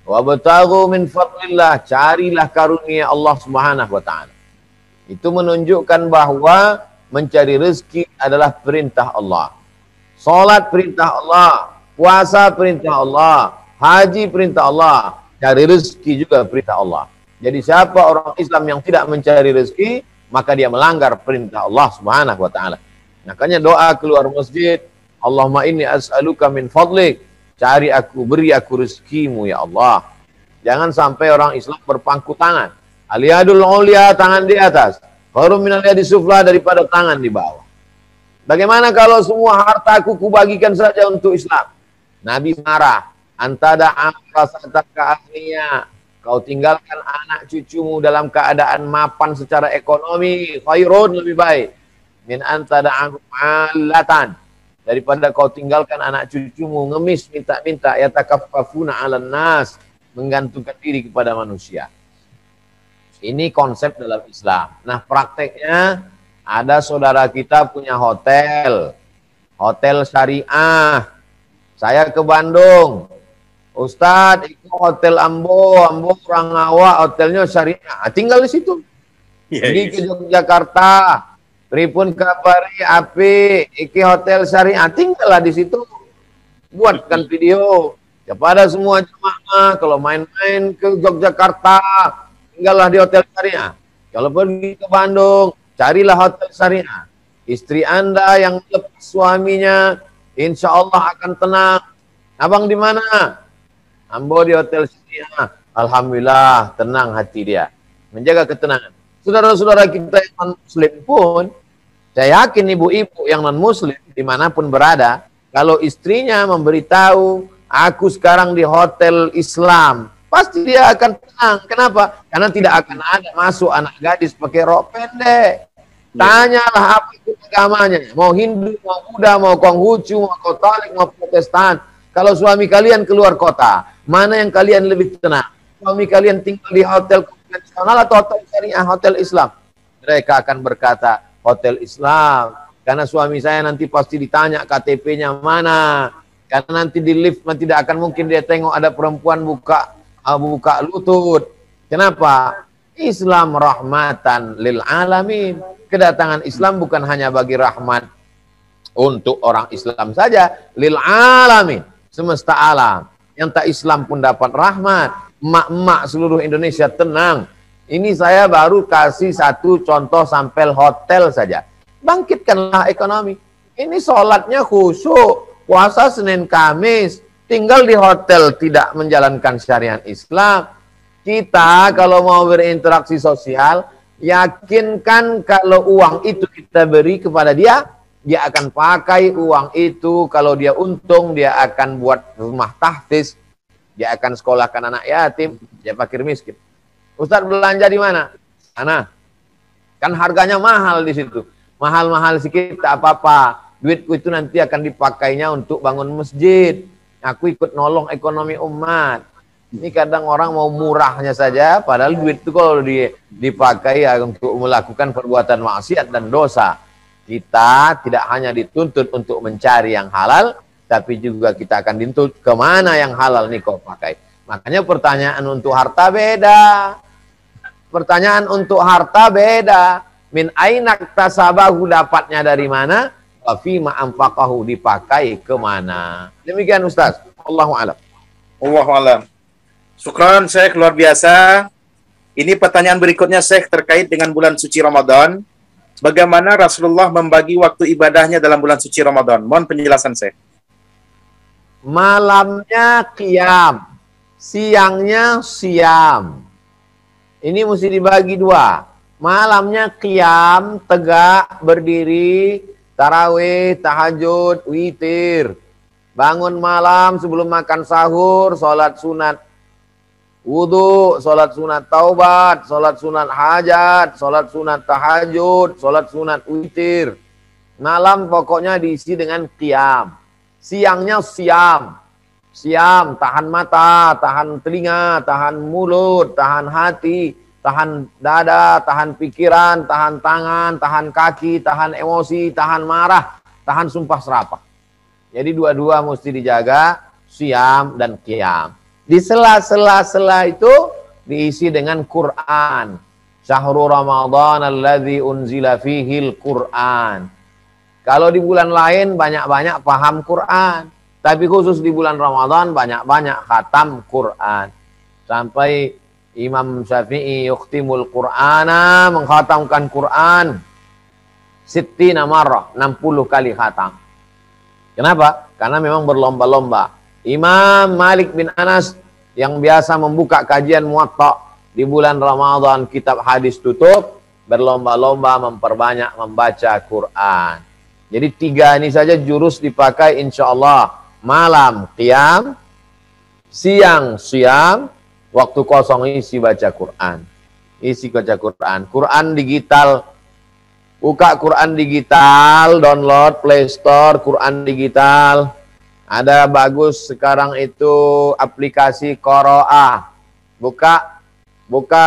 Wabtaghu min fadlillah, carilah karunia Allah Subhanahu wa taala. Itu menunjukkan bahwa mencari rezeki adalah perintah Allah. Salat perintah Allah, puasa perintah Allah, haji perintah Allah, cari rezeki juga perintah Allah. Jadi siapa orang Islam yang tidak mencari rezeki, maka dia melanggar perintah Allah Subhanahu wa taala. Makanya doa keluar masjid, Allahumma inni as'aluka min fadlik, cari aku, beri aku rezekimu ya Allah. Jangan sampai orang Islam berpangku tangan. Aliyadul ulia, tangan di atas. Khairun minal yadi sufla, daripada tangan di bawah. Bagaimana kalau semua hartaku kubagikan saja untuk Islam? Nabi marah. Antada amrasataka ahliya, kau tinggalkan anak cucumu dalam keadaan mapan secara ekonomi, khairun, lebih baik. Min antada alatan, daripada kau tinggalkan anak cucumu ngemis minta-minta, yatakaffafuna 'alan nas, menggantungkan diri kepada manusia. Ini konsep dalam Islam. Nah, prakteknya ada saudara kita punya hotel syariah. Saya ke Bandung, Ustadz, itu hotel Ambo orang awak, hotelnya syariah. Tinggal di situ. Pergi ke Yogyakarta, pripun kabari api, iki hotel syariah, tinggallah di situ. Buatkan video kepada semua jemaah, kalau main-main ke Yogyakarta, tinggallah di hotel syariah. Kalau pergi ke Bandung, carilah hotel syariah. Istri Anda yang lepas suaminya, insya Allah akan tenang. Abang di mana? Ambo di hotel syariah. Alhamdulillah, tenang hati dia. Menjaga ketenangan. Saudara-saudara kita yang non-muslim pun, saya yakin ibu-ibu yang non-muslim dimanapun berada, kalau istrinya memberitahu, aku sekarang di hotel Islam, pasti dia akan tenang. Kenapa? Karena tidak akan ada masuk anak gadis pakai rok pendek. Tanyalah apa itu agamanya. Mau Hindu, mau Buddha, mau Konghucu, mau Katolik, mau Protestan. Kalau suami kalian keluar kota, mana yang kalian lebih tenang? Suami kalian tinggal di hotel konvensional atau hotel syariah, hotel Islam? Mereka akan berkata, hotel Islam. Karena suami saya nanti pasti ditanya KTP-nya mana. Karena nanti di lift tidak akan mungkin dia tengok ada perempuan buka lutut. Kenapa? Islam rahmatan lil alamin. Kedatangan Islam bukan hanya bagi rahmat untuk orang Islam saja, lil alamin, semesta alam. Yang tak Islam pun dapat rahmat. Emak-emak seluruh Indonesia tenang. Ini saya baru kasih satu contoh sampel hotel saja. Bangkitkanlah ekonomi. Ini sholatnya khusyuk, puasa Senin Kamis, tinggal di hotel tidak menjalankan syariat Islam. Kita kalau mau berinteraksi sosial, yakinkan kalau uang itu kita beri kepada dia, dia akan pakai uang itu. Kalau dia untung, dia akan buat rumah tahfiz, dia akan sekolahkan anak yatim, dia fakir miskin. Ustadz belanja di mana? Sana. Kan harganya mahal di situ. Mahal-mahal sedikit tak apa-apa. Duitku itu nanti akan dipakainya untuk bangun masjid. Aku ikut nolong ekonomi umat. Ini kadang orang mau murahnya saja, padahal duit itu kalau dipakai ya untuk melakukan perbuatan maksiat dan dosa. Kita tidak hanya dituntut untuk mencari yang halal, tapi juga kita akan dituntut kemana yang halal nih kau pakai. Makanya pertanyaan untuk harta beda. Pertanyaan untuk harta beda. Min ainak tasabahu, dapatnya dari mana? Wa fima anfaqahu, dipakai kemana? Demikian Ustaz. Allahu a'lam. Allahu a'lam. Syukran, Syekh, luar biasa. Ini pertanyaan berikutnya, Syekh, terkait dengan bulan suci Ramadan. Bagaimana Rasulullah membagi waktu ibadahnya dalam bulan suci Ramadan? Mohon penjelasan, Syekh. Malamnya qiyam, siangnya siam. Ini mesti dibagi dua. Malamnya qiyam, tegak, berdiri, tarawih, tahajud, witir. Bangun malam sebelum makan sahur, sholat sunat wudu, sholat sunat taubat, sholat sunat hajat, sholat sunat tahajud, sholat sunat witir. Malam pokoknya diisi dengan qiyam. Siangnya siam. Siam, tahan mata, tahan telinga, tahan mulut, tahan hati, tahan dada, tahan pikiran, tahan tangan, tahan kaki, tahan emosi, tahan marah, tahan sumpah serapah. Jadi dua-dua mesti dijaga, siam dan qiyam. Di sela-sela itu diisi dengan Quran. Syahrul Ramadan alladzi unzila fihil Quran. Kalau di bulan lain banyak-banyak paham Quran. Tapi khusus di bulan Ramadan banyak-banyak khatam Quran. Sampai Imam Syafi'i yukhtimul Qur'ana, mengkhatamkan Quran 60 marrah, 60 kali khatam. Kenapa? Karena memang berlomba-lomba. Imam Malik bin Anas yang biasa membuka kajian Muwatta di bulan Ramadan, kitab hadis tutup, berlomba-lomba memperbanyak membaca Quran. Jadi 3 ini saja jurus dipakai insya Allah. Malam qiyam, siang siam, waktu kosong isi baca Quran. Isi baca Quran. Quran digital. Buka Quran digital, download Play Store Quran digital. Ada bagus sekarang itu aplikasi Qaraah. Buka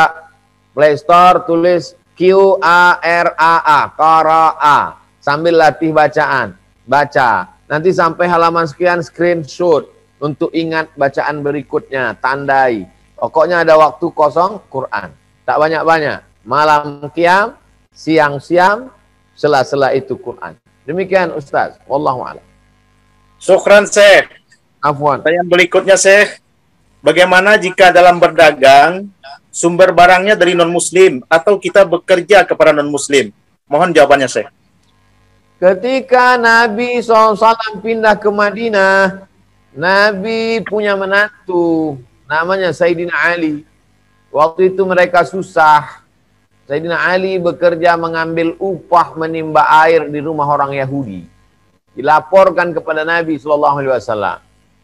Play Store, tulis Qaraah, Qaraah. Sambil latih bacaan. Baca. Nanti sampai halaman sekian screenshot untuk ingat bacaan berikutnya, tandai. Pokoknya ada waktu kosong Quran. Tak banyak-banyak. Malam qiyam, siang siam, sela-sela itu Quran. Demikian Ustaz. Wallahu a'lam. Syukran Syekh. Afwan. Pertanyaan berikutnya Syekh. Bagaimana jika dalam berdagang sumber barangnya dari non-muslim atau kita bekerja kepada non-muslim? Mohon jawabannya Syekh. Ketika Nabi SAW pindah ke Madinah, Nabi punya menantu namanya Sayyidina Ali. Waktu itu mereka susah. Sayyidina Ali bekerja mengambil upah menimba air di rumah orang Yahudi. Dilaporkan kepada Nabi SAW.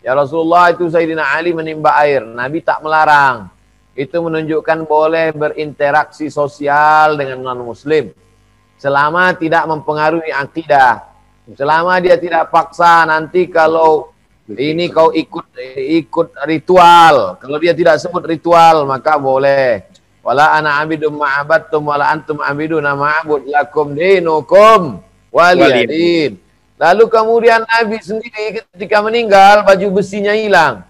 Ya Rasulullah, itu Sayyidina Ali menimba air. Nabi tak melarang. Itu menunjukkan boleh berinteraksi sosial dengan non-muslim. Selama tidak mempengaruhi akidah. Selama dia tidak paksa, nanti kalau ini kau ikut ritual. Kalau dia tidak sebut ritual, maka boleh. Wala ana abidum ma'abadtum wala antum abiduna ma'abud lakum dinukum waliyadin. Lalu kemudian Nabi sendiri ketika meninggal, baju besinya hilang.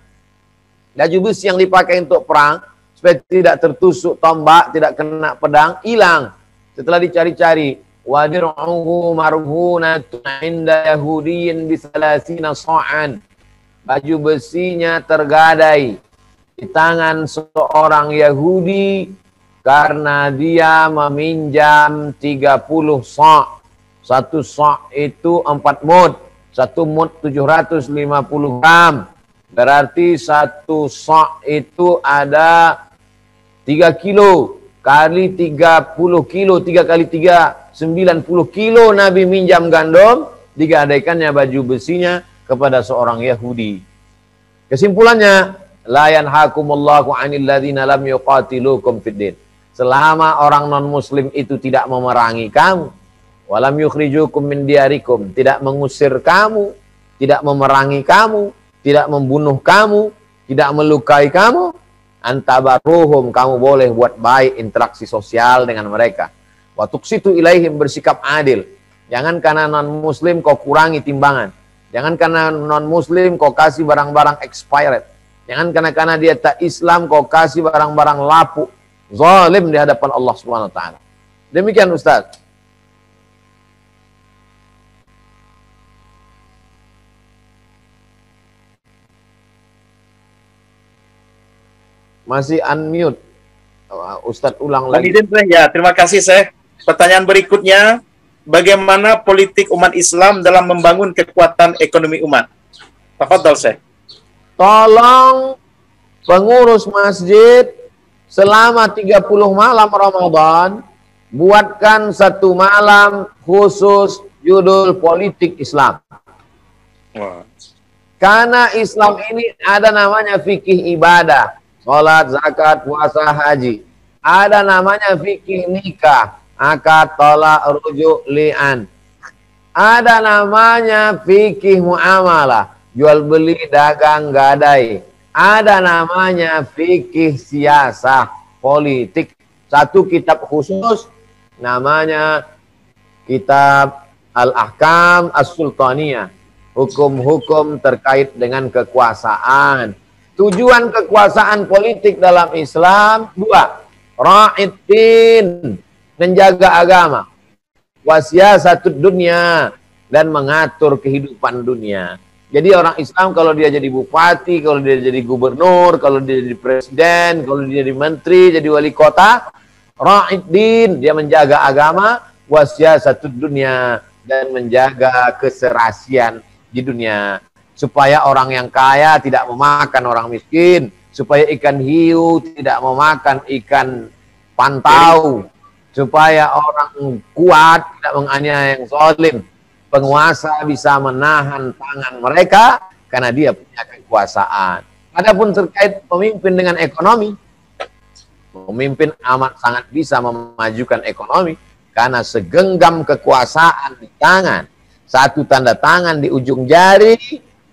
Baju besi yang dipakai untuk perang, supaya tidak tertusuk tombak, tidak kena pedang, hilang. Setelah dicari-cari, wadir'uhu marhunatun 'inda yahudiyyin bisalasina sa'an. Baju besinya tergadai di tangan seorang Yahudi karena dia meminjam 30 sa'. Satu sa' itu 4 mud. 1 mud 750 gram. Berarti 1 sa' itu ada 3 kilo. Kali 30 kilo, 3 kali 3, 90 kilo Nabi minjam gandum, digadaikannya baju besinya kepada seorang Yahudi. Kesimpulannya, la yanhakumullahu 'anil ladzina lam yuqatilukum fid din. Selama orang non-muslim itu tidak memerangi kamu, walam yukhrijukum min diyarikum, tidak mengusir kamu, tidak memerangi kamu, tidak membunuh kamu, tidak melukai kamu, antabaruhum, kamu boleh buat baik interaksi sosial dengan mereka. Wa tuqsitu ilaihim, bersikap adil. Jangan karena non-muslim kau kurangi timbangan. Jangan karena non-muslim kau kasih barang-barang expired. Jangan karena dia tak Islam kau kasih barang-barang lapuk. Zalim di hadapan Allah Subhanahu wa taala. Demikian Ustaz. Masih unmute. Ustadz ulang lagi. Ya, terima kasih Syekh. Pertanyaan berikutnya, bagaimana politik umat Islam dalam membangun kekuatan ekonomi umat? Tafadhol Syekh. Tolong pengurus masjid selama 30 malam Ramadan buatkan 1 malam khusus judul politik Islam. Wah. Karena Islam ini ada namanya fikih ibadah. Salat, zakat, puasa, haji. Ada namanya fikih nikah, akad, tolak, rujuk, li'an. Ada namanya fikih muamalah. jual beli, dagang, gadai. Ada namanya fikih siasah politik. Satu kitab khusus namanya kitab Al-Ahkam As-Sultaniyah. Hukum-hukum terkait dengan kekuasaan. Tujuan kekuasaan politik dalam Islam dua. Ra'iddin, menjaga agama. Wasiyasatud dunia, dan mengatur kehidupan dunia. Jadi orang Islam kalau dia jadi bupati, kalau dia jadi gubernur, kalau dia jadi presiden, kalau dia jadi menteri, jadi wali kota, ra'iddin, dia menjaga agama, wasiyasatud dunia, dan menjaga keserasian di dunia. Supaya orang yang kaya tidak memakan orang miskin, supaya ikan hiu tidak memakan ikan pantau, supaya orang kuat tidak menganiaya yang zalim. Penguasa bisa menahan tangan mereka karena dia punya kekuasaan. Adapun terkait pemimpin dengan ekonomi, pemimpin amat sangat bisa memajukan ekonomi karena segenggam kekuasaan di tangan. Satu tanda tangan di ujung jari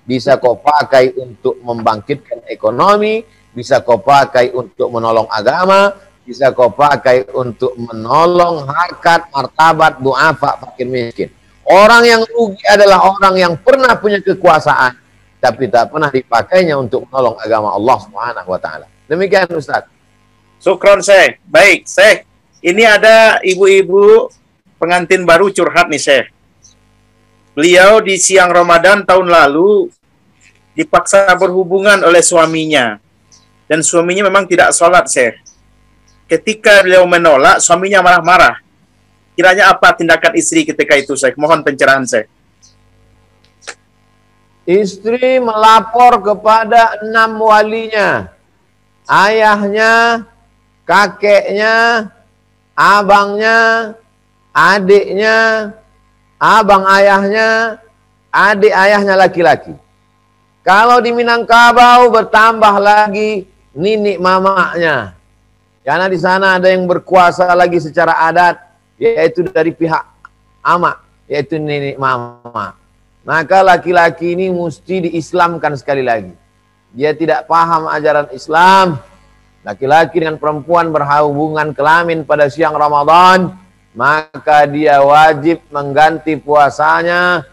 bisa kau pakai untuk membangkitkan ekonomi, bisa kau pakai untuk menolong agama, bisa kau pakai untuk menolong harkat, martabat, du'afa, fakir miskin. Orang yang rugi adalah orang yang pernah punya kekuasaan, tapi tak pernah dipakainya untuk menolong agama Allah Subhanahu wa Ta'ala. Demikian Ustaz. Syukron, Syekh. Baik, Syekh. Ini ada ibu-ibu pengantin baru curhat nih, Syekh. Beliau di siang Ramadan tahun lalu dipaksa berhubungan oleh suaminya. Dan suaminya memang tidak sholat, Syekh. Ketika beliau menolak, suaminya marah-marah. Kiranya apa tindakan istri ketika itu, Syekh? Mohon pencerahan, Syekh. Istri melapor kepada 6 walinya. Ayahnya, kakeknya, abangnya, adiknya, abang ayahnya, adik ayahnya laki-laki. Kalau di Minangkabau bertambah lagi ninik mamaknya. Karena di sana ada yang berkuasa lagi secara adat, yaitu dari pihak ama, yaitu nenek mama. Maka laki-laki ini mesti diislamkan sekali lagi. Dia tidak paham ajaran Islam. Laki-laki dengan perempuan berhubungan kelamin pada siang Ramadan, maka dia wajib mengganti puasanya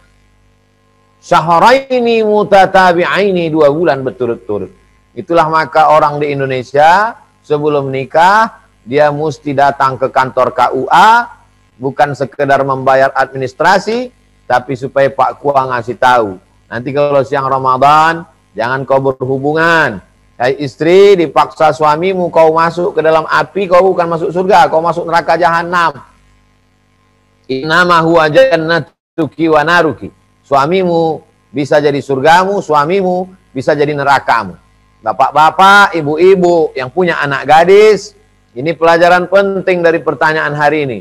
syahraini mutatabi'aini, 2 bulan berturut-turut. Itulah maka orang di Indonesia sebelum nikah dia mesti datang ke kantor KUA, bukan sekedar membayar administrasi, tapi supaya Pak Kua ngasih tahu. Nanti kalau siang Ramadan jangan kau berhubungan. Hai istri, dipaksa suamimu kau masuk ke dalam api, kau bukan masuk surga, kau masuk neraka jahanam. Innama huwa jannatuki wa naruki. Suamimu bisa jadi surgamu, suamimu bisa jadi nerakamu. Bapak-bapak, ibu-ibu yang punya anak gadis, ini pelajaran penting dari pertanyaan hari ini.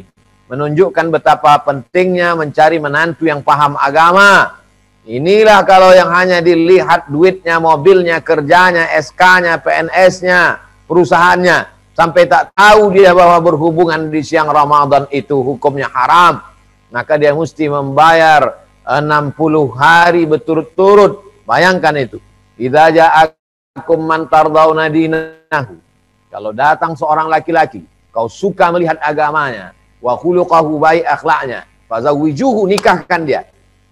Menunjukkan betapa pentingnya mencari menantu yang paham agama. Inilah kalau yang hanya dilihat duitnya, mobilnya, kerjanya, SK-nya, PNS-nya, perusahaannya, sampai tak tahu dia bahwa berhubungan di siang Ramadan itu hukumnya haram. Maka dia mesti membayar 60 hari berturut-turut. Bayangkan itu. Idza ja'akum man tardawna dinahu. Kalau datang seorang laki-laki, kau suka melihat agamanya, wa khuluquhu, baik akhlaknya, fazawwijuhu, nikahkan dia.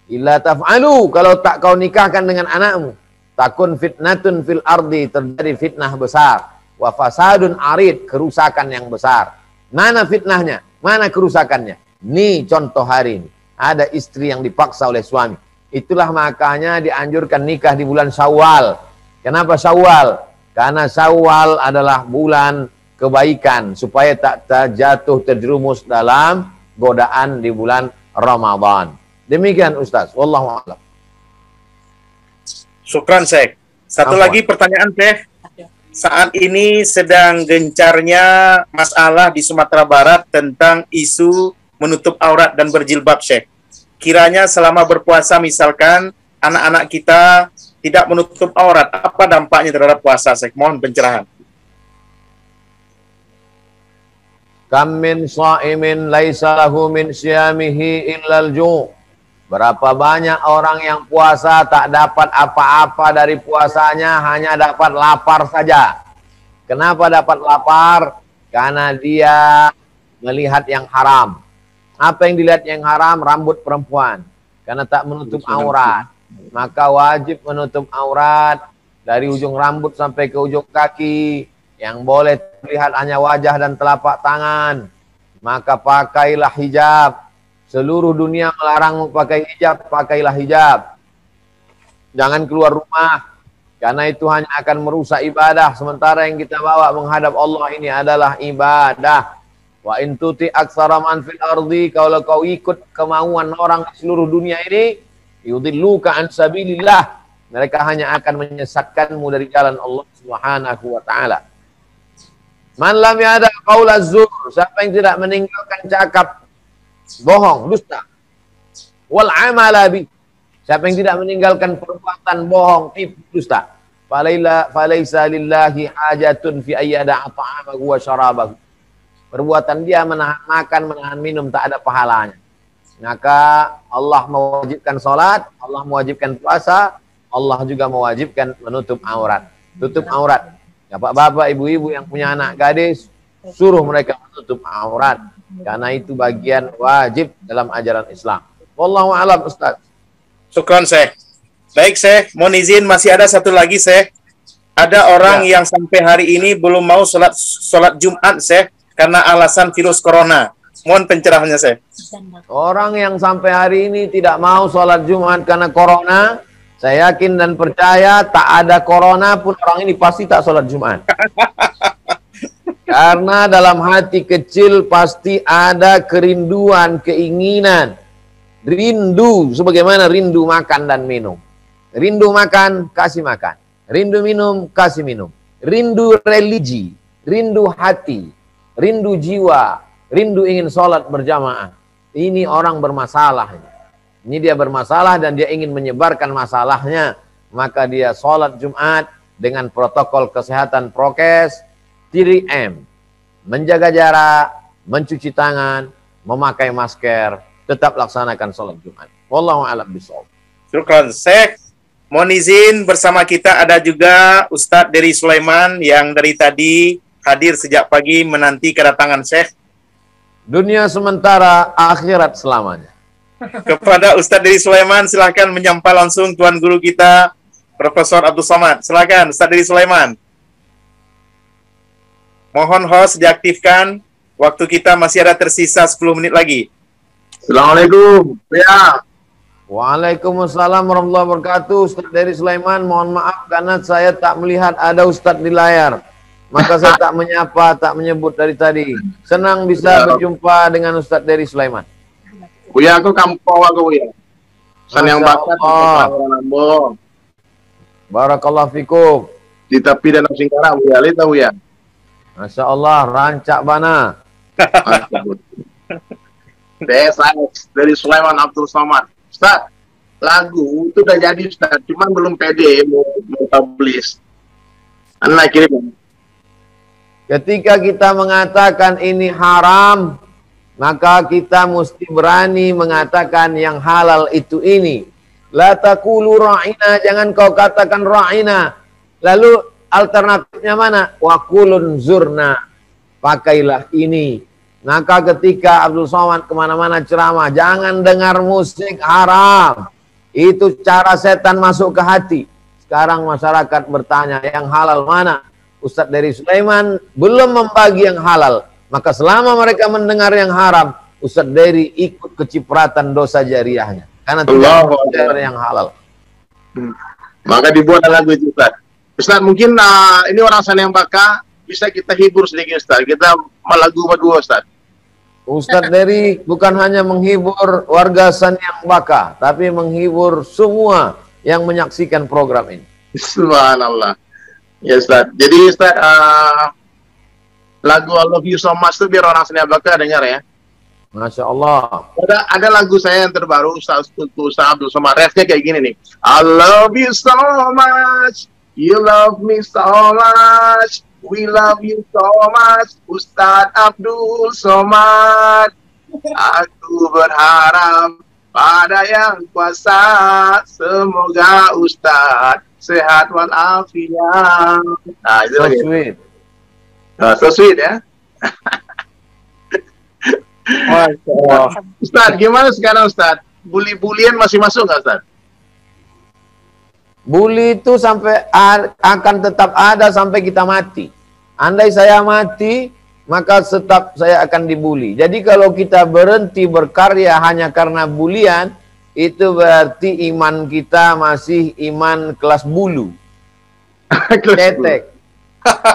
Illa taf'alu, kalau tak kau nikahkan dengan anakmu, takun fitnatun fil ardi, terjadi fitnah besar, wa fasadun arid, kerusakan yang besar. Mana fitnahnya? Mana kerusakannya? Nih contoh hari ini. Ada istri yang dipaksa oleh suami. Itulah makanya dianjurkan nikah di bulan Syawal. Kenapa Syawal? Karena Syawal adalah bulan kebaikan, supaya tak terjatuh terjerumus dalam godaan di bulan Ramadan. Demikian Ustaz, wallahu a'lam. Syukran, Syekh. Satu lagi pertanyaan, Syekh. Saat ini sedang gencarnya masalah di Sumatera Barat tentang isu menutup aurat dan berjilbab, Syekh. Kiranya selama berpuasa misalkan anak-anak kita tidak menutup aurat, apa dampaknya terhadap puasa, Syekh? Mohon pencerahan. Kam min sha'imin laisa lahu min siyamihi illal ju'. Berapa banyak orang yang puasa tak dapat apa-apa dari puasanya, hanya dapat lapar saja. Kenapa dapat lapar? Karena dia melihat yang haram. Apa yang dilihat yang haram? Rambut perempuan. Karena tak menutup aurat. Maka wajib menutup aurat dari ujung rambut sampai ke ujung kaki. Yang boleh terlihat hanya wajah dan telapak tangan. Maka pakailah hijab. Seluruh dunia melarang pakai hijab, pakailah hijab. Jangan keluar rumah, karena itu hanya akan merusak ibadah. Sementara yang kita bawa menghadap Allah ini adalah ibadah. Wa in tuti aktsara man fil ardi, kalau kau ikut kemauan orang di seluruh dunia ini, yudilluka an sabilillah. Mereka hanya akan menyesatkanmu dari jalan Allah Subhanahu wa taala. Man lam yada qaula zur, siapa yang tidak meninggalkan cakap bohong, dusta. Wal amala bi, siapa yang tidak meninggalkan perbuatan bohong, tipu, dusta. Falaisa lillahi hajatun fi ayyada'a ta'amahu wa syarabahu. Perbuatan dia menahan makan, menahan minum, tak ada pahalanya. Maka Allah mewajibkan salat, Allah mewajibkan puasa, Allah juga mewajibkan menutup aurat. Tutup aurat. Bapak-bapak, ibu-ibu yang punya anak gadis, suruh mereka menutup aurat. Karena itu bagian wajib dalam ajaran Islam. Wallahu a'lam, Ustaz. Syukran, Syekh. Baik, Syekh. Mohon izin, masih ada satu lagi, Syekh. Ada orang yang sampai hari ini belum mau sholat Jumat, Syekh, karena alasan virus corona. Mohon pencerahannya, Syekh. Orang yang sampai hari ini tidak mau sholat Jumat karena corona, saya yakin dan percaya tak ada corona pun orang ini pasti tak sholat Jumat. Karena dalam hati kecil pasti ada kerinduan, keinginan. Rindu, sebagaimana rindu makan dan minum. Rindu makan, kasih makan. Rindu minum, kasih minum. Rindu religi, rindu hati, rindu jiwa, rindu ingin sholat berjamaah. Ini orang bermasalah. Ini dia bermasalah dan dia ingin menyebarkan masalahnya. Maka dia sholat Jumat dengan protokol kesehatan prokes, 3M, menjaga jarak, mencuci tangan, memakai masker, tetap laksanakan sholat Jumat. Wallahu a'lam bishawab. Syukran, Syekh. Mohon izin, bersama kita ada juga Ustadz Dery Sulaiman yang dari tadi hadir sejak pagi menanti kedatangan Syekh. Dunia sementara, akhirat selamanya. Kepada Ustadz Dery Sulaiman, silahkan menyapa langsung Tuan Guru kita, Profesor Abdul Somad. Silahkan, Ustadz Dery Sulaiman. Mohon host diaktifkan. Waktu kita masih ada tersisa 10 menit lagi. Assalamualaikum. Ya. Waalaikumsalam warahmatullahi wabarakatuh. Ustadz Dery Sulaiman, mohon maaf karena saya tak melihat ada Ustadz di layar. Maka saya tak menyapa, tak menyebut dari tadi. Senang bisa berjumpa dengan Ustadz Dery Sulaiman. Buya aku kampung aku ya. San yang bakat Allah. Barakallahu fikum. Di tepi danau Singkara Buya, lihat tahu ya. Masya Allah, rancak bana. Desa dari Sulaiman Abdul Somad. Ustaz, lagu itu udah jadi Ustaz, cuman belum pede mau publish. Anak kirim. Ketika kita mengatakan ini haram, maka kita mesti berani mengatakan yang halal itu ini. La taqulu ra'ina, jangan kau katakan ra'ina. Lalu alternatifnya mana? Wakulun zurna, pakailah ini. Maka ketika Abdul Somad kemana-mana ceramah, jangan dengar musik haram. Itu cara setan masuk ke hati. Sekarang masyarakat bertanya, yang halal mana? Ustadz Dery Sulaiman belum membagi yang halal. Maka selama mereka mendengar yang haram, Ustadz Dery ikut kecipratan dosa jariahnya. Karena tidak mendengar yang halal. Maka dibuat lagu itu Ustaz. Ustaz, mungkin ini orang sana yang baka, bisa kita hibur sedikit Ustaz. Kita lagu berdua Ustaz. Ustadz Dery bukan hanya menghibur warga Sanyang Baka, tapi menghibur semua yang menyaksikan program ini. Subhanallah. Ya Ustaz. Jadi Ustaz, lagu I Love You So Much itu biar orang Sanyang Baka dengar ya. Masya Allah. Ada lagu saya yang terbaru Ustaz Abdul Somad. Refnya kayak gini nih. I love you so much. You love me so much. We love you so much, Ustadz Abdul Somad. Aku berharap pada yang kuasa. Semoga Ustadz sehat walafiat. Nah, itu So lagi. sweet. So sweet ya. Masya Allah. Ustadz, gimana sekarang Ustadz? Bully-bulian masih masuk nggak Ustadz? Bully itu akan tetap ada sampai kita mati. Andai saya mati, maka tetap saya akan dibully. Jadi kalau kita berhenti berkarya hanya karena bulian, itu berarti iman kita masih iman kelas bulu. Cetek.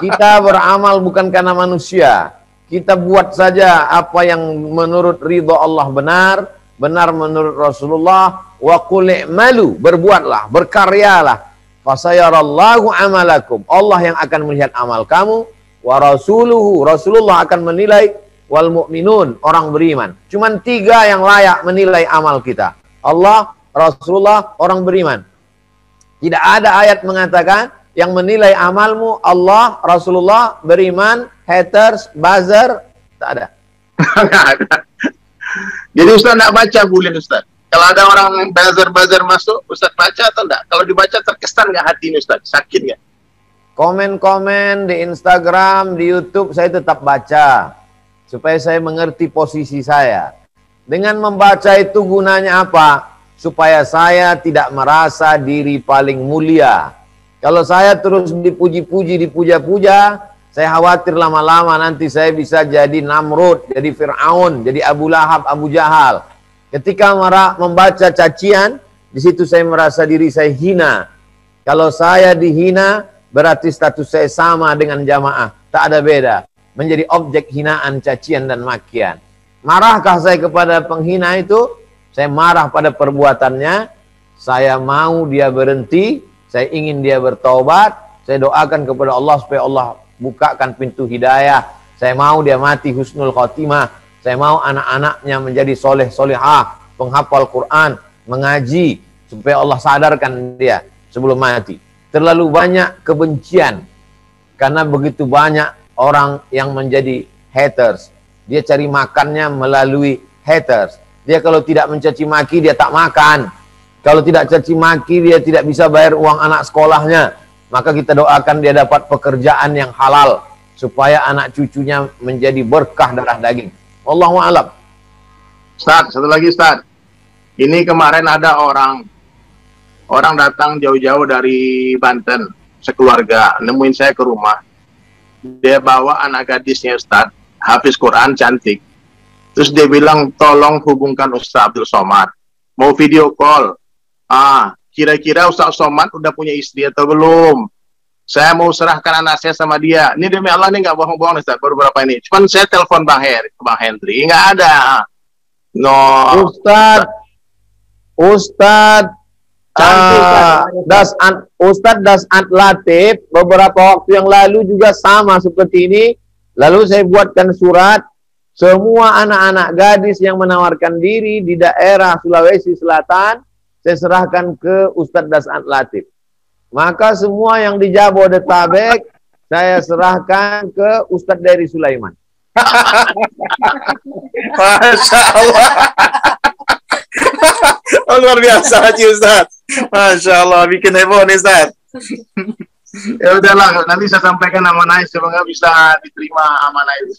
Kita beramal bukan karena manusia. Kita buat saja apa yang menurut ridho Allah benar menurut Rasulullah. Wa qul i'malu, berbuatlah, berkaryalah. Fasayarallahu amalakum. Allah yang akan melihat amal kamu. Wa rasuluhu, Rasulullah akan menilai. Wal mu'minun, orang beriman. Cuman 3 yang layak menilai amal kita. Allah, Rasulullah, orang beriman. Tidak ada ayat mengatakan yang menilai amalmu Allah, Rasulullah, beriman, haters, buzzer, tak ada. Nggak ada. Jadi Ustaz nggak baca bulian Ustaz. Kalau ada orang buzzer masuk, Ustaz baca atau enggak? Kalau dibaca terkesan nggak hati ini Ustaz? Sakit nggak? Komen-komen di Instagram, di YouTube, saya tetap baca. Supaya saya mengerti posisi saya. Dengan membaca itu gunanya apa? Supaya saya tidak merasa diri paling mulia. Kalau saya terus dipuji-puji, dipuja-puja, saya khawatir lama-lama nanti saya bisa jadi Namrud, jadi Fir'aun, jadi Abu Lahab, Abu Jahal. Ketika membaca cacian, di situ saya merasa diri saya hina. Kalau saya dihina, berarti status saya sama dengan jamaah. Tak ada beda. Menjadi objek hinaan, cacian, dan makian. Marahkah saya kepada penghina itu? Saya marah pada perbuatannya. Saya mau dia berhenti. Saya ingin dia bertaubat. Saya doakan kepada Allah supaya Allah bukakan pintu hidayah. Saya mau dia mati husnul khotimah. Saya mau anak-anaknya menjadi soleh-solehah, penghafal Quran, mengaji, supaya Allah sadarkan dia sebelum mati. Terlalu banyak kebencian, karena begitu banyak orang yang menjadi haters. Dia cari makannya melalui haters. Dia kalau tidak mencaci maki, dia tak makan. Kalau tidak caci maki, dia tidak bisa bayar uang anak sekolahnya. Maka kita doakan dia dapat pekerjaan yang halal, supaya anak cucunya menjadi berkah darah daging. Wallahu a'lam. Ustaz, satu lagi Ustaz. Ini kemarin ada orang datang jauh-jauh dari Banten, sekeluarga, nemuin saya ke rumah. Dia bawa anak gadisnya Ustaz, hafiz Quran, cantik. Terus dia bilang, tolong hubungkan Ustaz Abdul Somad. Mau video call. Kira-kira Ustaz Somad udah punya istri atau belum? Saya mau serahkan anak saya sama dia. Ini demi Allah nih nggak bohong-bohong Ustaz, baru berapa ini. Cuman saya telepon Bang Hendri, nggak ada. No. Ustadz Das Latif beberapa waktu yang lalu juga sama seperti ini. Lalu saya buatkan surat, semua anak-anak gadis yang menawarkan diri di daerah Sulawesi Selatan, saya serahkan ke Ustadz Das Latif. Maka semua yang di Jabodetabek saya serahkan ke Ustadz dari Sulaiman. Masya Allah. Oh, luar biasa Haji Ustaz. Masya Allah, bikin heboh nih Ustaz. Ya udahlah, nanti saya sampaikan amanah, semoga bisa diterima amanah itu.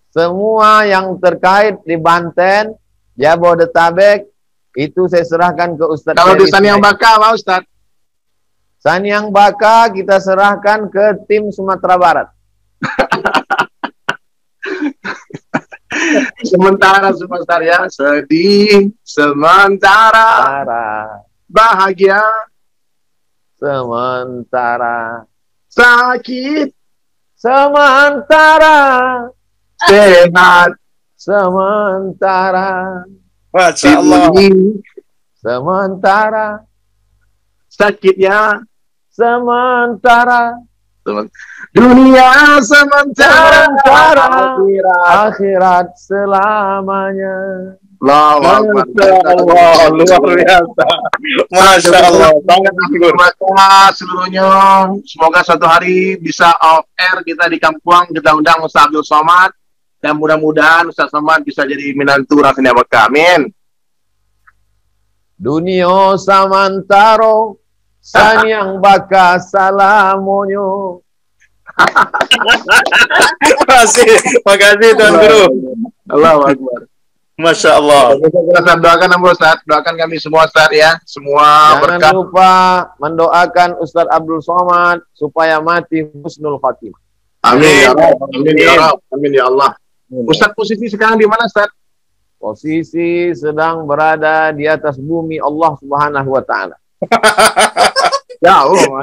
Semua yang terkait di Banten, Jabodetabek, itu saya serahkan ke Ustadz. Kalau di Saniang Baka, mau Ustadz? Saniang Baka kita serahkan ke tim Sumatera Barat. Sementara superstar ya, sedih sementara, bahagia sementara, sakit sementara, sehat sementara, Masya Allah. sementara, sakitnya sementara, dunia sementara, akhirat selamanya. Allah, luar biasa. Masya Allah, sangat bersyukur. Seluruhnya, semoga suatu hari bisa off air kita di Kampung, kita undang Ustaz Abdul Somad, dan mudah-mudahan Ustaz Somad bisa jadi minantu Rasanya Mekah. Amin. Dunia samantaro sanyang baka salamonyo. Makasih Tuan Guru. Allahu Akbar. Masya Allah. Ustaz, doakan Ustaz, doakan kami semua Ustaz ya, semua Jangan berkah. lupa mendoakan Ustaz Abdul Somad supaya mati husnul khatimah. Amin ya Rabb, amin ya Rabb, amin ya Allah. Ustaz posisi sekarang di mana Ustaz? Posisi sedang berada di atas bumi Allah Subhanahu wa taala. Jauh.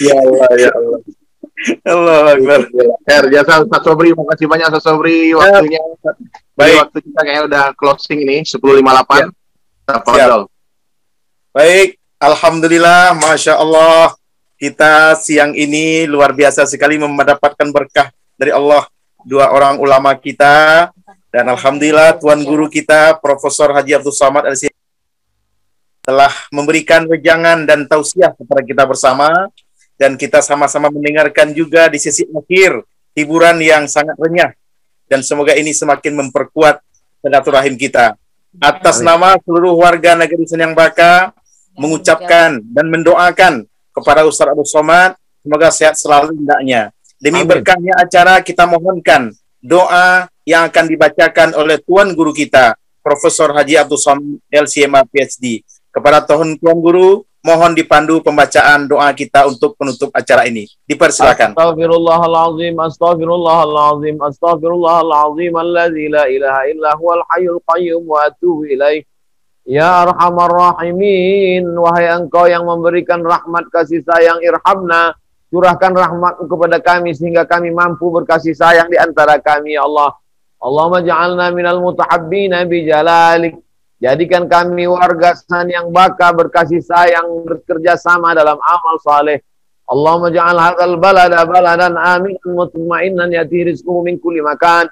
Ya Allah, ya Allah. Allah Akbar. Jasa Ustaz Sobri, makasih banyak Ustaz Sobri waktunya. Baik. Waktu kita kayaknya udah closing ini 10.58. Tafadhol. Baik, alhamdulillah, masya Allah. Kita siang ini luar biasa sekali mendapatkan berkah dari Allah, dua orang ulama kita, dan alhamdulillah Tuan Guru kita Profesor Haji Abdul Somad LC telah memberikan wejangan dan tausiah kepada kita bersama, dan kita sama-sama mendengarkan juga di sisi akhir hiburan yang sangat renyah, dan semoga ini semakin memperkuat silaturahim kita. Atas nama seluruh warga negeri Senyang Baka mengucapkan dan mendoakan kepada Ustaz Abdul Somad, semoga sehat selalu hendaknya. Demi berkahnya acara, kita mohonkan doa yang akan dibacakan oleh Tuan Guru kita, Profesor Haji Abdul Somad LCMA PhD. Kepada Tuan Guru, mohon dipandu pembacaan doa kita untuk penutup acara ini. Dipersilakan. Astaghfirullahalazim, astaghfirullahalazim, astaghfirullahalazim, alladzi la ilaha illa huwal hayyul qayyum wa atubu ilaih. Ya Arhamar Rahimin, wahai Engkau yang memberikan rahmat kasih sayang, irhamna, curahkan rahmat kepada kami sehingga kami mampu berkasih sayang di antara kami, ya Allah. Allahumma ja'alna minal mutahabbina bijalalik. Jadikan kami warga Senyang Baka berkasih sayang, bekerja sama dalam amal saleh. Allahumma ja'al hadzal balada baladan aminan mutma'innan ya'tihi rizquhu min kulli makan.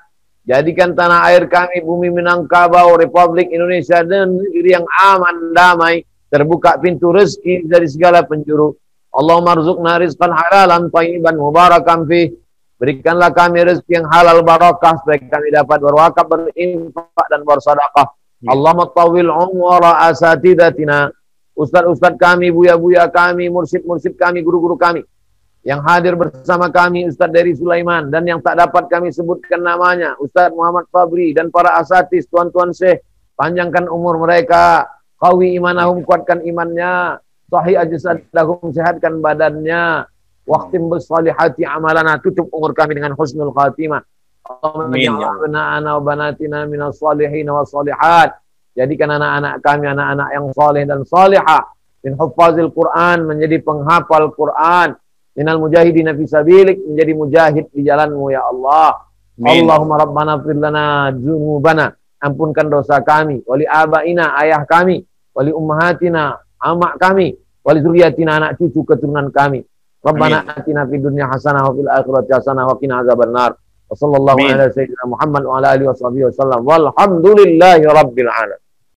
Jadikan tanah air kami bumi Minangkabau, Republik Indonesia dan negeri yang aman, damai, terbuka pintu rezeki dari segala penjuru. Allahumma rzuqna rizqan halalan thayyiban mubarakan fih. Berikanlah kami rezeki yang halal barakah supaya kami dapat berwakaf, berinfak dan bersedekah. Allahumma tawil umra asatidatina, ustaz-ustaz kami, buya-buya kami, mursyid-mursyid kami, guru-guru kami yang hadir bersama kami, Ustaz dari Sulaiman, dan yang tak dapat kami sebutkan namanya, Ustaz Muhammad Fabri dan para asatis, tuan-tuan syekh, panjangkan umur mereka, qawi imanahum, kuatkan imannya, sahih ajsadahum, sehatkan badannya, waqtim bisalihati amalana, tutup umur kami dengan husnul khatimah. Allahumma wa banatina minas salihin wa salihat. Jadikan anak-anak kami anak-anak yang saleh dan salihah, min huffazil Quran, menjadi penghafal Quran, minal mujahidina fi sabilik, menjadi mujahid di jalanmu ya Allah. Amin. Allahumma rabbana fir lana dzunubana, ampunkan dosa kami, wali abaina, ayah kami, wali ummahatina, amak kami, wali zuriyatina, anak cucu keturunan kami. Rabbana atina fid dunya hasanah wa fil akhirati hasanah wa qina azabannar. Wassallallahu ala sayyidina Muhammad wa ala alihi washabihi wasallam. Walhamdulillahi rabbil alamin.